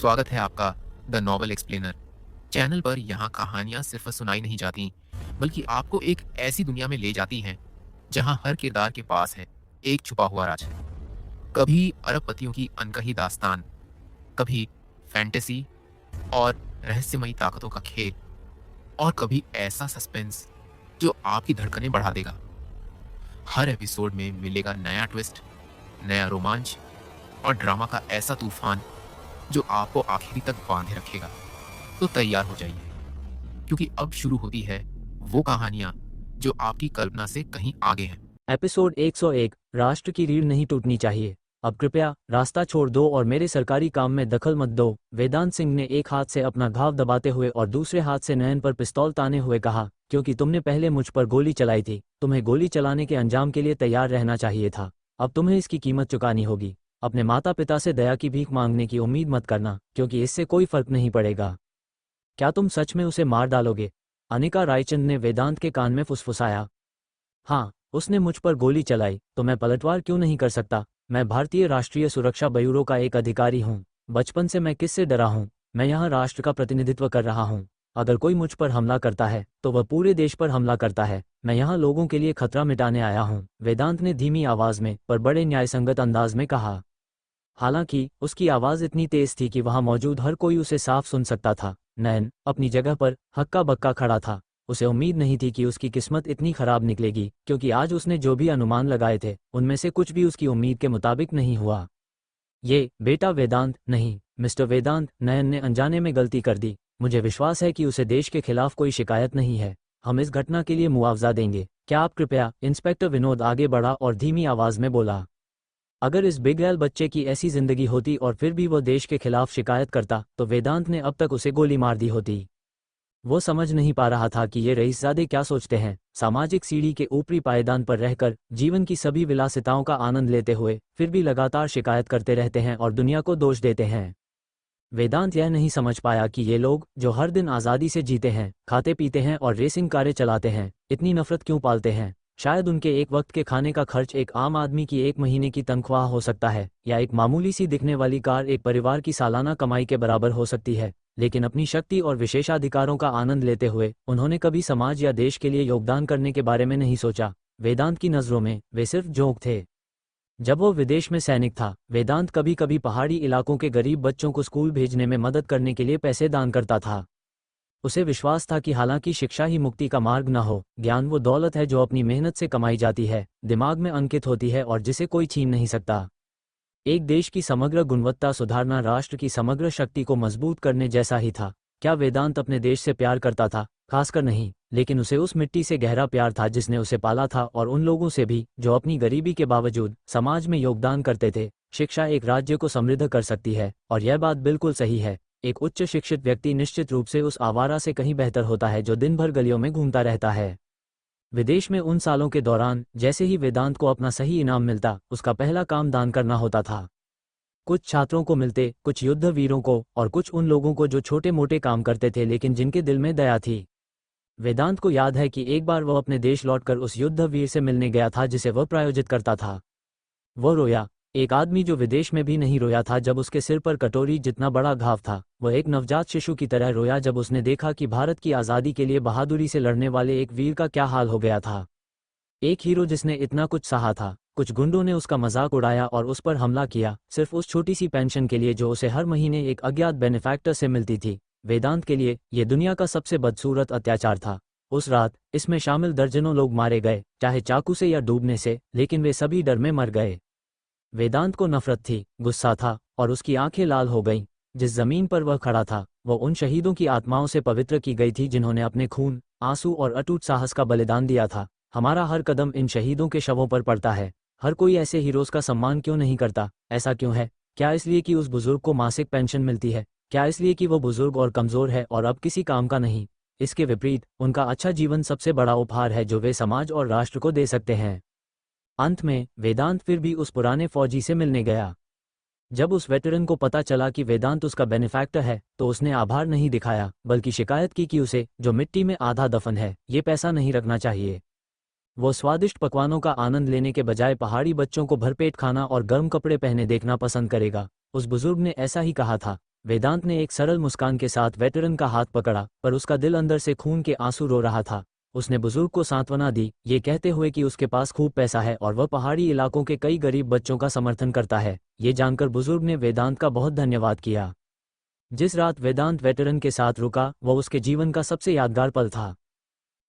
स्वागत है आपका द नॉवल एक्सप्लेनर चैनल पर। यहाँ कहानियाँ सिर्फ सुनाई नहीं जाती, बल्कि आपको एक ऐसी दुनिया में ले जाती हैं जहाँ हर किरदार के पास है एक छुपा हुआ राज। कभी अरबपतियों की अनकही दास्तान, कभी फैंटेसी और रहस्यमयी ताकतों का खेल, और कभी ऐसा सस्पेंस जो आपकी धड़कनें बढ़ा देगा। हर एपिसोड में मिलेगा नया ट्विस्ट, नया रोमांच और ड्रामा का ऐसा तूफान जो आपको आखिरी तक बांधे रखेगा। तो तैयार हो जाइए, क्योंकि अब शुरू होती है वो कहानियां जो आपकी कल्पना से कहीं आगे हैं। एपिसोड 101 राष्ट्र की रीढ़ नहीं टूटनी चाहिए। अब कृपया रास्ता छोड़ दो और मेरे सरकारी काम में दखल मत दो, वेदांत सिंह ने एक हाथ से अपना घाव दबाते हुए और दूसरे हाथ से नयन पर पिस्तौल ताने हुए कहा, क्योंकि तुमने पहले मुझ पर गोली चलाई थी, तुम्हें गोली चलाने के अंजाम के लिए तैयार रहना चाहिए था। अब तुम्हें इसकी कीमत चुकानी होगी। अपने माता पिता से दया की भीख मांगने की उम्मीद मत करना, क्योंकि इससे कोई फर्क नहीं पड़ेगा। क्या तुम सच में उसे मार डालोगे? अनिका रायचंद ने वेदांत के कान में फुसफुसाया। हाँ, उसने मुझ पर गोली चलाई तो मैं पलटवार क्यों नहीं कर सकता? मैं भारतीय राष्ट्रीय सुरक्षा ब्यूरो का एक अधिकारी हूँ। बचपन से मैं किससे डरा हूँ? मैं यहाँ राष्ट्र का प्रतिनिधित्व कर रहा हूँ। अगर कोई मुझ पर हमला करता है तो वह पूरे देश पर हमला करता है। मैं यहाँ लोगों के लिए खतरा मिटाने आया हूँ, वेदांत ने धीमी आवाज में पर बड़े न्यायसंगत अंदाज में कहा। हालांकि उसकी आवाज इतनी तेज थी कि वहां मौजूद हर कोई उसे साफ सुन सकता था। नयन अपनी जगह पर हक्का बक्का खड़ा था। उसे उम्मीद नहीं थी कि उसकी किस्मत इतनी खराब निकलेगी, क्योंकि आज उसने जो भी अनुमान लगाए थे उनमें से कुछ भी उसकी उम्मीद के मुताबिक नहीं हुआ। ये बेटा वेदांत नहीं, मिस्टर वेदांत, नयन ने अनजाने में गलती कर दी। मुझे विश्वास है कि उसे देश के खिलाफ कोई शिकायत नहीं है। हम इस घटना के लिए मुआवजा देंगे। क्या आप कृपया? इंस्पेक्टर विनोद आगे बढ़ा और धीमी आवाज में बोला। अगर इस बिगड़ैल बच्चे की ऐसी जिंदगी होती और फिर भी वह देश के खिलाफ शिकायत करता तो वेदांत ने अब तक उसे गोली मार दी होती। वो समझ नहीं पा रहा था कि ये रईसजादे क्या सोचते हैं। सामाजिक सीढ़ी के ऊपरी पायदान पर रहकर जीवन की सभी विलासिताओं का आनंद लेते हुए फिर भी लगातार शिकायत करते रहते हैं और दुनिया को दोष देते हैं। वेदांत यह नहीं समझ पाया कि ये लोग जो हर दिन आज़ादी से जीते हैं, खाते पीते हैं और रेसिंग कारें चलाते हैं, इतनी नफरत क्यों पालते हैं। शायद उनके एक वक्त के खाने का खर्च एक आम आदमी की एक महीने की तनख्वाह हो सकता है, या एक मामूली सी दिखने वाली कार एक परिवार की सालाना कमाई के बराबर हो सकती है। लेकिन अपनी शक्ति और विशेषाधिकारों का आनंद लेते हुए उन्होंने कभी समाज या देश के लिए योगदान करने के बारे में नहीं सोचा। वेदांत की नज़रों में वे सिर्फ जोक थे। जब वो विदेश में सैनिक था, वेदांत कभी कभी पहाड़ी इलाकों के गरीब बच्चों को स्कूल भेजने में मदद करने के लिए पैसे दान करता था। उसे विश्वास था कि हालांकि शिक्षा ही मुक्ति का मार्ग न हो, ज्ञान वो दौलत है जो अपनी मेहनत से कमाई जाती है, दिमाग में अंकित होती है और जिसे कोई छीन नहीं सकता। एक देश की समग्र गुणवत्ता सुधारना राष्ट्र की समग्र शक्ति को मजबूत करने जैसा ही था। क्या वेदांत अपने देश से प्यार करता था? खासकर नहीं, लेकिन उसे उस मिट्टी से गहरा प्यार था जिसने उसे पाला था, और उन लोगों से भी जो अपनी गरीबी के बावजूद समाज में योगदान करते थे। शिक्षा एक राज्य को समृद्ध कर सकती है, और यह बात बिल्कुल सही है। एक उच्च शिक्षित व्यक्ति निश्चित रूप से उस आवारा से कहीं बेहतर होता है जो दिन भर गलियों में घूमता रहता है। विदेश में उन सालों के दौरान जैसे ही वेदांत को अपना सही इनाम मिलता, उसका पहला काम दान करना होता था। कुछ छात्रों को मिलते, कुछ युद्ध वीरों को, और कुछ उन लोगों को जो छोटे मोटे काम करते थे लेकिन जिनके दिल में दया थी। वेदांत को याद है कि एक बार वह अपने देश लौटकर उस युद्ध वीर से मिलने गया था जिसे वह प्रायोजित करता था। वो रोया, एक आदमी जो विदेश में भी नहीं रोया था जब उसके सिर पर कटोरी जितना बड़ा घाव था। वह एक नवजात शिशु की तरह रोया जब उसने देखा कि भारत की आज़ादी के लिए बहादुरी से लड़ने वाले एक वीर का क्या हाल हो गया था। एक हीरो जिसने इतना कुछ सहा था। कुछ गुंडों ने उसका मजाक उड़ाया और उस पर हमला किया, सिर्फ उस छोटी सी पेंशन के लिए जो उसे हर महीने एक अज्ञात बेनिफैक्टर से मिलती थी। वेदांत के लिए यह दुनिया का सबसे बदसूरत अत्याचार था। उस रात इसमें शामिल दर्जनों लोग मारे गए, चाहे चाकू से या डूबने से, लेकिन वे सभी डर में मर गए। वेदांत को नफरत थी, गुस्सा था, और उसकी आंखें लाल हो गईं। जिस जमीन पर वह खड़ा था वह उन शहीदों की आत्माओं से पवित्र की गई थी जिन्होंने अपने खून, आंसू और अटूट साहस का बलिदान दिया था। हमारा हर कदम इन शहीदों के शवों पर पड़ता है। हर कोई ऐसे हीरोज का सम्मान क्यों नहीं करता? ऐसा क्यों है? क्या इसलिए कि उस बुजुर्ग को मासिक पेंशन मिलती है? क्या इसलिए कि वो बुजुर्ग और कमजोर है और अब किसी काम का नहीं? इसके विपरीत उनका अच्छा जीवन सबसे बड़ा उपहार है जो वे समाज और राष्ट्र को दे सकते हैं। अंत में वेदांत फिर भी उस पुराने फौजी से मिलने गया। जब उस वेटरन को पता चला कि वेदांत उसका बेनिफैक्टर है तो उसने आभार नहीं दिखाया, बल्कि शिकायत की कि उसे, जो मिट्टी में आधा दफन है, ये पैसा नहीं रखना चाहिए। वो स्वादिष्ट पकवानों का आनंद लेने के बजाय पहाड़ी बच्चों को भरपेट खाना और गर्म कपड़े पहने देखना पसंद करेगा। उस बुजुर्ग ने ऐसा ही कहा था। वेदांत ने एक सरल मुस्कान के साथ वेटरन का हाथ पकड़ा, पर उसका दिल अंदर से खून के आंसू रो रहा था। उसने बुजुर्ग को सांत्वना दी, ये कहते हुए कि उसके पास खूब पैसा है और वह पहाड़ी इलाकों के कई गरीब बच्चों का समर्थन करता है। ये जानकर बुजुर्ग ने वेदांत का बहुत धन्यवाद किया। जिस रात वेदांत वेटरन के साथ रुका, वह उसके जीवन का सबसे यादगार पल था।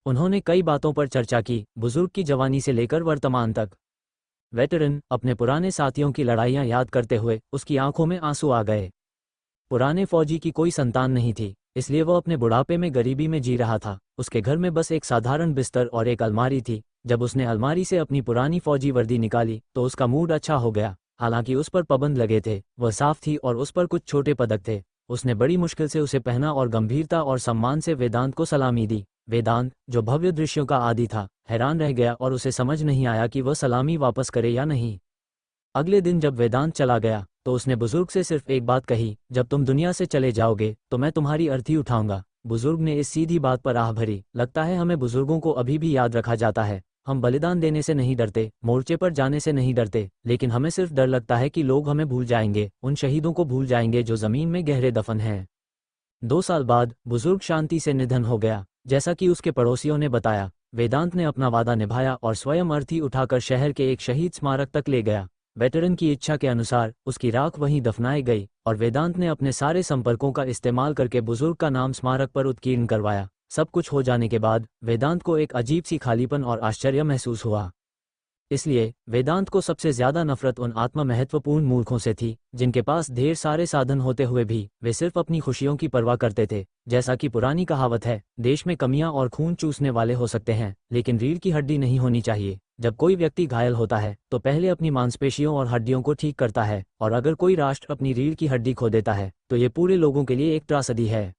उन्होंने कई बातों पर चर्चा की, बुजुर्ग की जवानी से लेकर वर्तमान तक। वेटरन अपने पुराने साथियों की लड़ाइयां याद करते हुए उसकी आंखों में आंसू आ गए। पुराने फौजी की कोई संतान नहीं थी, इसलिए वह अपने बुढ़ापे में गरीबी में जी रहा था। उसके घर में बस एक साधारण बिस्तर और एक अलमारी थी। जब उसने अलमारी से अपनी पुरानी फौजी वर्दी निकाली तो उसका मूड अच्छा हो गया। हालांकि उस पर पाबंद लगे थे, वह साफ थी और उस पर कुछ छोटे पदक थे। उसने बड़ी मुश्किल से उसे पहना और गंभीरता और सम्मान से वेदांत को सलामी दी। वेदांत, जो भव्य दृश्यों का आदी था, हैरान रह गया और उसे समझ नहीं आया कि वह सलामी वापस करे या नहीं। अगले दिन जब वेदांत चला गया तो उसने बुजुर्ग से सिर्फ एक बात कही, जब तुम दुनिया से चले जाओगे तो मैं तुम्हारी अर्थी उठाऊंगा। बुजुर्ग ने इस सीधी बात पर आह भरी। लगता है हमें बुजुर्गों को अभी भी याद रखा जाता है। हम बलिदान देने से नहीं डरते, मोर्चे पर जाने से नहीं डरते, लेकिन हमें सिर्फ डर लगता है कि लोग हमें भूल जाएंगे, उन शहीदों को भूल जाएंगे जो जमीन में गहरे दफन हैं। 2 साल बाद बुजुर्ग शांति से निधन हो गया। जैसा कि उसके पड़ोसियों ने बताया, वेदांत ने अपना वादा निभाया और स्वयं अर्थी उठाकर शहर के एक शहीद स्मारक तक ले गया। वेटरन की इच्छा के अनुसार उसकी राख वहीं दफनाई गई और वेदांत ने अपने सारे संपर्कों का इस्तेमाल करके बुजुर्ग का नाम स्मारक पर उत्कीर्ण करवाया। सब कुछ हो जाने के बाद वेदांत को एक अजीब सी खालीपन और आश्चर्य महसूस हुआ। इसलिए वेदांत को सबसे ज्यादा नफरत उन आत्म महत्वपूर्ण मूर्खों से थी जिनके पास ढेर सारे साधन होते हुए भी वे सिर्फ अपनी खुशियों की परवाह करते थे। जैसा कि पुरानी कहावत है, देश में कमियां और खून चूसने वाले हो सकते हैं, लेकिन रीढ़ की हड्डी नहीं होनी चाहिए। जब कोई व्यक्ति घायल होता है तो पहले अपनी मांसपेशियों और हड्डियों को ठीक करता है, और अगर कोई राष्ट्र अपनी रीढ़ की हड्डी खो देता है तो ये पूरे लोगों के लिए एक त्रासदी है।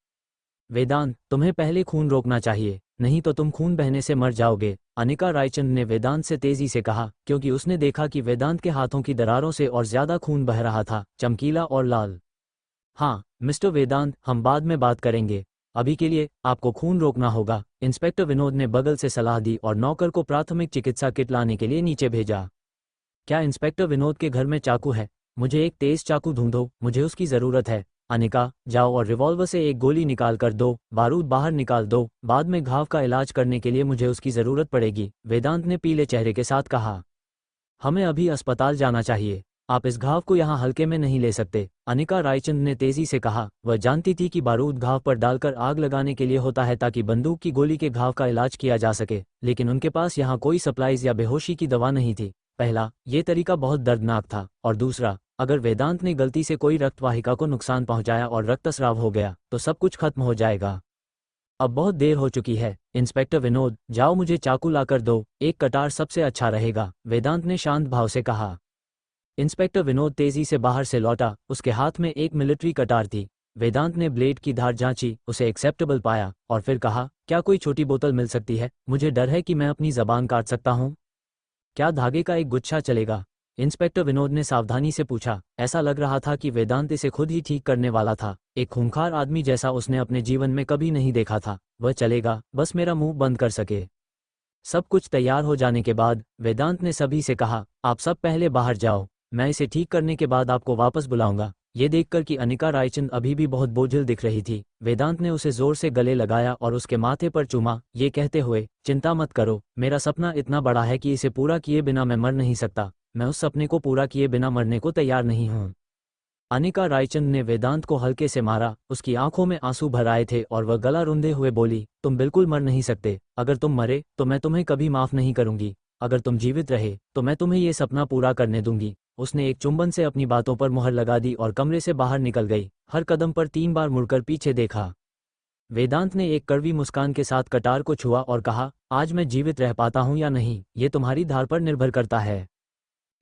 वेदांत, तुम्हें पहले खून रोकना चाहिए, नहीं तो तुम खून बहने से मर जाओगे, अनिका रायचंद ने वेदांत से तेजी से कहा, क्योंकि उसने देखा कि वेदांत के हाथों की दरारों से और ज्यादा खून बह रहा था, चमकीला और लाल। हाँ मिस्टर वेदांत, हम बाद में बात करेंगे। अभी के लिए आपको खून रोकना होगा। इंस्पेक्टर विनोद ने बगल से सलाह दी और नौकर को प्राथमिक चिकित्सा किट लाने के लिए नीचे भेजा। क्या इंस्पेक्टर विनोद के घर में चाकू है? मुझे एक तेज चाकू ढूंढो, मुझे उसकी जरूरत है। अनिका, जाओ और रिवॉल्वर से एक गोली निकाल कर दो, बारूद बाहर निकाल दो, बाद में घाव का इलाज करने के लिए मुझे उसकी जरूरत पड़ेगी, वेदांत ने पीले चेहरे के साथ कहा। हमें अभी अस्पताल जाना चाहिए, आप इस घाव को यहाँ हल्के में नहीं ले सकते, अनिका रायचंद ने तेजी से कहा। वह जानती थी कि बारूद घाव पर डालकर आग लगाने के लिए होता है ताकि बंदूक की गोली के घाव का इलाज किया जा सके, लेकिन उनके पास यहाँ कोई सप्लाईज या बेहोशी की दवा नहीं थी। पहला, ये तरीका बहुत दर्दनाक था, और दूसरा, अगर वेदांत ने गलती से कोई रक्तवाहिका को नुकसान पहुंचाया और रक्तस्राव हो गया तो सब कुछ खत्म हो जाएगा। अब बहुत देर हो चुकी है। इंस्पेक्टर विनोद, जाओ मुझे चाकू लाकर दो, एक कटार सबसे अच्छा रहेगा, वेदांत ने शांत भाव से कहा। इंस्पेक्टर विनोद तेजी से बाहर से लौटा, उसके हाथ में एक मिलिट्री कटार थी। वेदांत ने ब्लेड की धार जांची, उसे एक्सेप्टेबल पाया और फिर कहा, क्या कोई छोटी बोतल मिल सकती है? मुझे डर है कि मैं अपनी जबान काट सकता हूँ। क्या धागे का एक गुच्छा चलेगा? इंस्पेक्टर विनोद ने सावधानी से पूछा। ऐसा लग रहा था कि वेदांत इसे खुद ही ठीक करने वाला था। एक खूंखार आदमी जैसा उसने अपने जीवन में कभी नहीं देखा था। वह चलेगा, बस मेरा मुंह बंद कर सके। सब कुछ तैयार हो जाने के बाद वेदांत ने सभी से कहा, आप सब पहले बाहर जाओ, मैं इसे ठीक करने के बाद आपको वापस बुलाऊंगा। ये देखकर कि अनिका रायचंद अभी भी बहुत बोझिल दिख रही थी, वेदांत ने उसे जोर से गले लगाया और उसके माथे पर चूमा, ये कहते हुए, चिंता मत करो, मेरा सपना इतना बड़ा है कि इसे पूरा किए बिना मैं मर नहीं सकता। मैं उस सपने को पूरा किए बिना मरने को तैयार नहीं हूँ। अनिका रायचंद ने वेदांत को हल्के से मारा, उसकी आंखों में आंसू भर आए थे और वह गला रुंधे हुए बोली, तुम बिल्कुल मर नहीं सकते। अगर तुम मरे तो मैं तुम्हें कभी माफ नहीं करूंगी। अगर तुम जीवित रहे तो मैं तुम्हें ये सपना पूरा करने दूंगी। उसने एक चुंबन से अपनी बातों पर मुहर लगा दी और कमरे से बाहर निकल गई। हर कदम पर 3 बार मुड़कर पीछे देखा। वेदांत ने एक कड़वी मुस्कान के साथ कटार को छुआ और कहा, आज मैं जीवित रह पाता हूं या नहीं, ये तुम्हारी धार पर निर्भर करता है।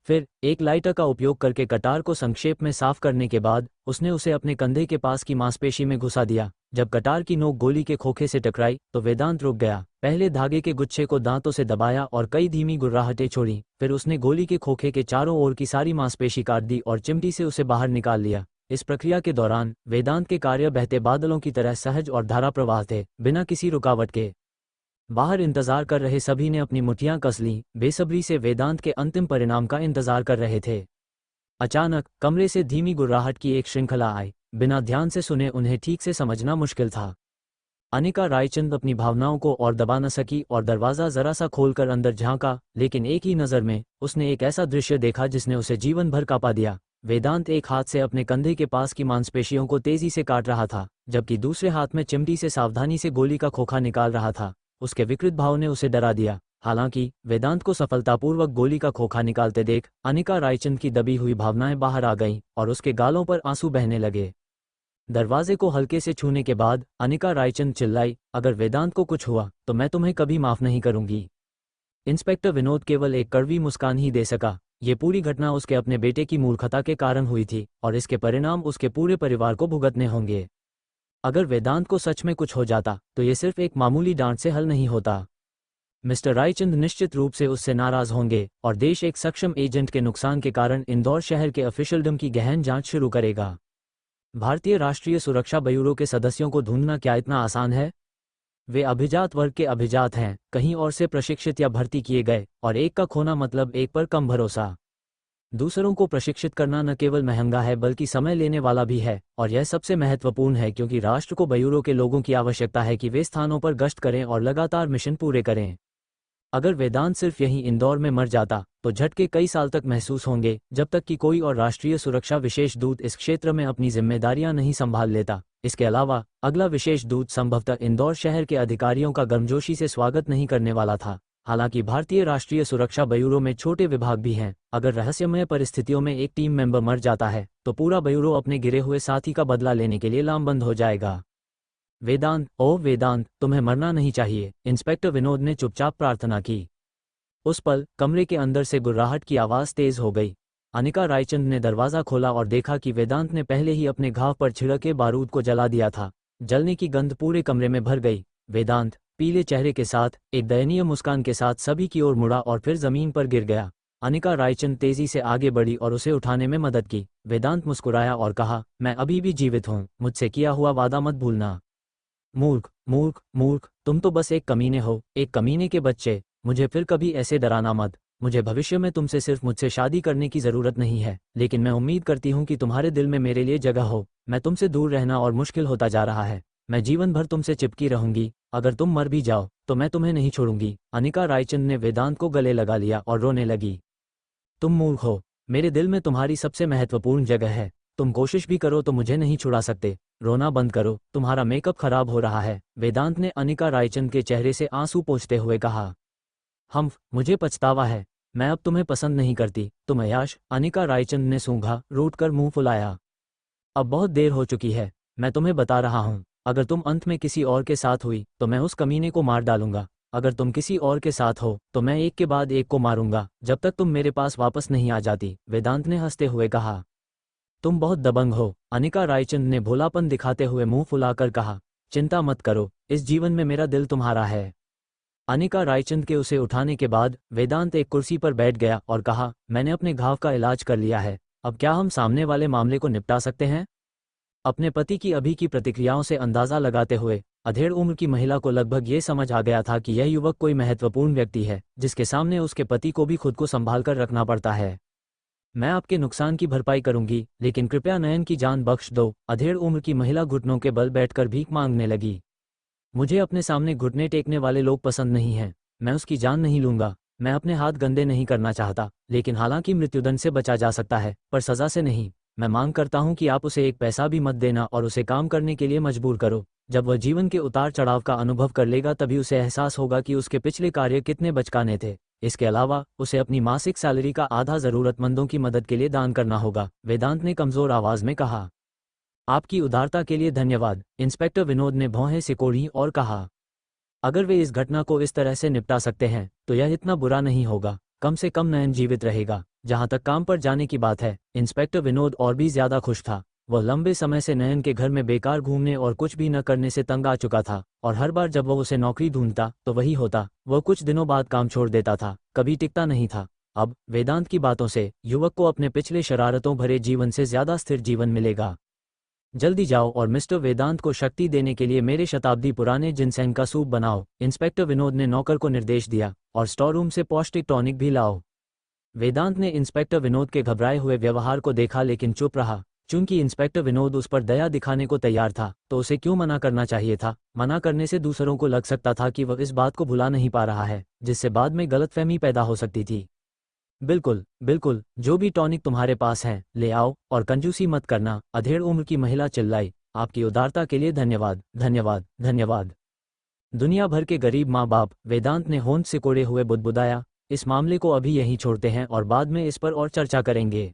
फिर एक लाइटर का उपयोग करके कटार को संक्षेप में साफ करने के बाद उसने उसे अपने कंधे के पास की मांसपेशी में घुसा दिया। जब कटार की नोक गोली के खोखे से टकराई तो वेदांत रुक गया। पहले धागे के गुच्छे को दांतों से दबाया और कई धीमी गुर्राहटें छोड़ी। फिर उसने गोली के खोखे के चारों ओर की सारी मांसपेशी काट दी और चिमटी से उसे बाहर निकाल लिया। इस प्रक्रिया के दौरान वेदांत के कार्य बहते बादलों की तरह सहज और धारा प्रवाह थे, बिना किसी रुकावट के। बाहर इंतजार कर रहे सभी ने अपनी मुठ्ठियां कस लीं, बेसब्री से वेदांत के अंतिम परिणाम का इंतजार कर रहे थे। अचानक कमरे से धीमी गुर्राहट की एक श्रृंखला आई। बिना ध्यान से सुने उन्हें ठीक से समझना मुश्किल था। अनिका रायचंद अपनी भावनाओं को और दबा न सकी और दरवाज़ा ज़रा सा खोलकर अंदर झांका, लेकिन एक ही नज़र में उसने एक ऐसा दृश्य देखा जिसने उसे जीवन भर कांपा दिया। वेदांत एक हाथ से अपने कंधे के पास की मांसपेशियों को तेजी से काट रहा था, जबकि दूसरे हाथ में चिमटी से सावधानी से गोली का खोखा निकाल रहा था। उसके विकृत भाव ने उसे डरा दिया। हालांकि वेदांत को सफलतापूर्वक गोली का खोखा निकालते देख अनिका रायचंद की दबी हुई भावनाएं बाहर आ गईं और उसके गालों पर आंसू बहने लगे। दरवाजे को हल्के से छूने के बाद अनिका रायचंद चिल्लाई, अगर वेदांत को कुछ हुआ तो मैं तुम्हें कभी माफ नहीं करूंगी। इंस्पेक्टर विनोद केवल एक कड़वी मुस्कान ही दे सका। ये पूरी घटना उसके अपने बेटे की मूर्खता के कारण हुई थी और इसके परिणाम उसके पूरे परिवार को भुगतने होंगे। अगर वेदांत को सच में कुछ हो जाता तो ये सिर्फ एक मामूली डांट से हल नहीं होता। मिस्टर रायचंद निश्चित रूप से उससे नाराज होंगे और देश एक सक्षम एजेंट के नुकसान के कारण इंदौर शहर के ऑफिशियलडम की गहन जांच शुरू करेगा। भारतीय राष्ट्रीय सुरक्षा ब्यूरो के सदस्यों को ढूंढना क्या इतना आसान है? वे अभिजात वर्ग के अभिजात हैं, कहीं और से प्रशिक्षित या भर्ती किए गए, और एक का खोना मतलब एक पर कम भरोसा। दूसरों को प्रशिक्षित करना न केवल महंगा है बल्कि समय लेने वाला भी है, और यह सबसे महत्वपूर्ण है क्योंकि राष्ट्र को ब्यूरो के लोगों की आवश्यकता है कि वे स्थानों पर गश्त करें और लगातार मिशन पूरे करें। अगर वेदांत सिर्फ यहीं इंदौर में मर जाता तो झटके कई साल तक महसूस होंगे, जब तक कि कोई और राष्ट्रीय सुरक्षा विशेष दूत इस क्षेत्र में अपनी जिम्मेदारियां नहीं संभाल लेता। इसके अलावा अगला विशेष दूत संभवतः इंदौर शहर के अधिकारियों का गर्मजोशी से स्वागत नहीं करने वाला था। हालांकि भारतीय राष्ट्रीय सुरक्षा ब्यूरो में छोटे विभाग भी हैं। अगर रहस्यमय परिस्थितियों में एक टीम मेंबर मर जाता है तो पूरा ब्यूरो अपने गिरे हुए साथी का बदला लेने के लिए लामबंद हो जाएगा। वेदांत, ओ वेदांत, तुम्हें मरना नहीं चाहिए, इंस्पेक्टर विनोद ने चुपचाप प्रार्थना की। उस पल कमरे के अंदर से गुर्राहट की आवाज़ तेज हो गई। अनिका रायचंद ने दरवाज़ा खोला और देखा कि वेदांत ने पहले ही अपने घाव पर छिड़के बारूद को जला दिया था। जलने की गंध पूरे कमरे में भर गई। वेदांत पीले चेहरे के साथ एक दयनीय मुस्कान के साथ सभी की ओर मुड़ा और फिर जमीन पर गिर गया। अनिका रायचंद तेजी से आगे बढ़ी और उसे उठाने में मदद की। वेदांत मुस्कुराया और कहा, मैं अभी भी जीवित हूँ, मुझसे किया हुआ वादा मत भूलना। मूर्ख मूर्ख मूर्ख, तुम तो बस एक कमीने हो, एक कमीने के बच्चे। मुझे फिर कभी ऐसे डराना मत। मुझे भविष्य में तुमसे सिर्फ मुझसे शादी करने की ज़रूरत नहीं है, लेकिन मैं उम्मीद करती हूँ कि तुम्हारे दिल में मेरे लिए जगह हो। मैं तुमसे दूर रहना और मुश्किल होता जा रहा है। मैं जीवन भर तुमसे चिपकी रहूंगी। अगर तुम मर भी जाओ तो मैं तुम्हें नहीं छोड़ूंगी। अनिका रायचंद ने वेदांत को गले लगा लिया और रोने लगी। तुम मूर्ख हो, मेरे दिल में तुम्हारी सबसे महत्वपूर्ण जगह है। तुम कोशिश भी करो तो मुझे नहीं छुड़ा सकते। रोना बंद करो, तुम्हारा मेकअप खराब हो रहा है। वेदांत ने अनिका रायचंद के चेहरे से आंसू पोंछते हुए कहा। मुझे पछतावा है, मैं अब तुम्हें पसंद नहीं करती। तुम अयाश, अनिका रायचंद ने सूंघा, रूठकर मुंह फुलाया। अब बहुत देर हो चुकी है, मैं तुम्हें बता रहा हूँ, अगर तुम अंत में किसी और के साथ हुई तो मैं उस कमीने को मार डालूंगा। अगर तुम किसी और के साथ हो तो मैं एक के बाद एक को मारूंगा जब तक तुम मेरे पास वापस नहीं आ जाती, वेदांत ने हंसते हुए कहा। तुम बहुत दबंग हो, अनिका रायचंद ने भोलापन दिखाते हुए मुंह फुलाकर कहा। चिंता मत करो, इस जीवन में मेरा दिल तुम्हारा है। अनिका रायचंद के उसे उठाने के बाद वेदांत एक कुर्सी पर बैठ गया और कहा, मैंने अपने घाव का इलाज कर लिया है, अब क्या हम सामने वाले मामले को निपटा सकते हैं? अपने पति की अभी की प्रतिक्रियाओं से अंदाजा लगाते हुए अधेड़ उम्र की महिला को लगभग ये समझ आ गया था कि यह युवक कोई महत्वपूर्ण व्यक्ति है जिसके सामने उसके पति को भी खुद को संभाल कर रखना पड़ता है। मैं आपके नुकसान की भरपाई करूंगी, लेकिन कृपया नयन की जान बख्श दो। अधेड़ उम्र की महिला घुटनों के बल बैठकर भीख मांगने लगी। मुझे अपने सामने घुटने टेकने वाले लोग पसंद नहीं हैं। मैं उसकी जान नहीं लूंगा। मैं अपने हाथ गंदे नहीं करना चाहता, लेकिन हालांकि मृत्युदंड से बचा जा सकता है पर सजा से नहीं। मैं मांग करता हूं कि आप उसे एक पैसा भी मत देना और उसे काम करने के लिए मजबूर करो। जब वह जीवन के उतार चढ़ाव का अनुभव कर लेगा तभी उसे एहसास होगा कि उसके पिछले कार्य कितने बचकाने थे। इसके अलावा उसे अपनी मासिक सैलरी का आधा जरूरतमंदों की मदद के लिए दान करना होगा, वेदांत ने कमजोर आवाज में कहा। आपकी उदारता के लिए धन्यवाद, इंस्पेक्टर विनोद ने भौहें सिकोड़ी और कहा। अगर वे इस घटना को इस तरह से निपटा सकते हैं तो यह इतना बुरा नहीं होगा। कम से कम नयन जीवित रहेगा। जहां तक काम पर जाने की बात है, इंस्पेक्टर विनोद और भी ज्यादा खुश था। वह लंबे समय से नयन के घर में बेकार घूमने और कुछ भी न करने से तंग आ चुका था, और हर बार जब वह उसे नौकरी ढूंढता तो वही होता, वह कुछ दिनों बाद काम छोड़ देता था, कभी टिकता नहीं था। अब वेदांत की बातों से युवक को अपने पिछले शरारतों भरे जीवन से ज्यादा स्थिर जीवन मिलेगा। जल्दी जाओ और मिस्टर वेदांत को शक्ति देने के लिए मेरे शताब्दी पुराने जिनसेंग का सूप बनाओ, इंस्पेक्टर विनोद ने नौकर को निर्देश दिया, और स्टोर रूम से पौष्टिक टॉनिक भी लाओ। वेदांत ने इंस्पेक्टर विनोद के घबराए हुए व्यवहार को देखा लेकिन चुप रहा। चूंकि इंस्पेक्टर विनोद उस पर दया दिखाने को तैयार था, तो उसे क्यों मना करना चाहिए था। मना करने से दूसरों को लग सकता था कि वह इस बात को भुला नहीं पा रहा है, जिससे बाद में गलतफहमी पैदा हो सकती थी। बिल्कुल बिल्कुल, जो भी टॉनिक तुम्हारे पास है ले आओ, और कंजूसी मत करना, अधेड़ उम्र की महिला चिल्लाई। आपकी उदारता के लिए धन्यवाद, धन्यवाद, धन्यवाद। दुनिया भर के गरीब माँ बाप, वेदांत ने होंठ सिकोड़े हुए बुदबुदाया। इस मामले को अभी यहीं छोड़ते हैं और बाद में इस पर और चर्चा करेंगे।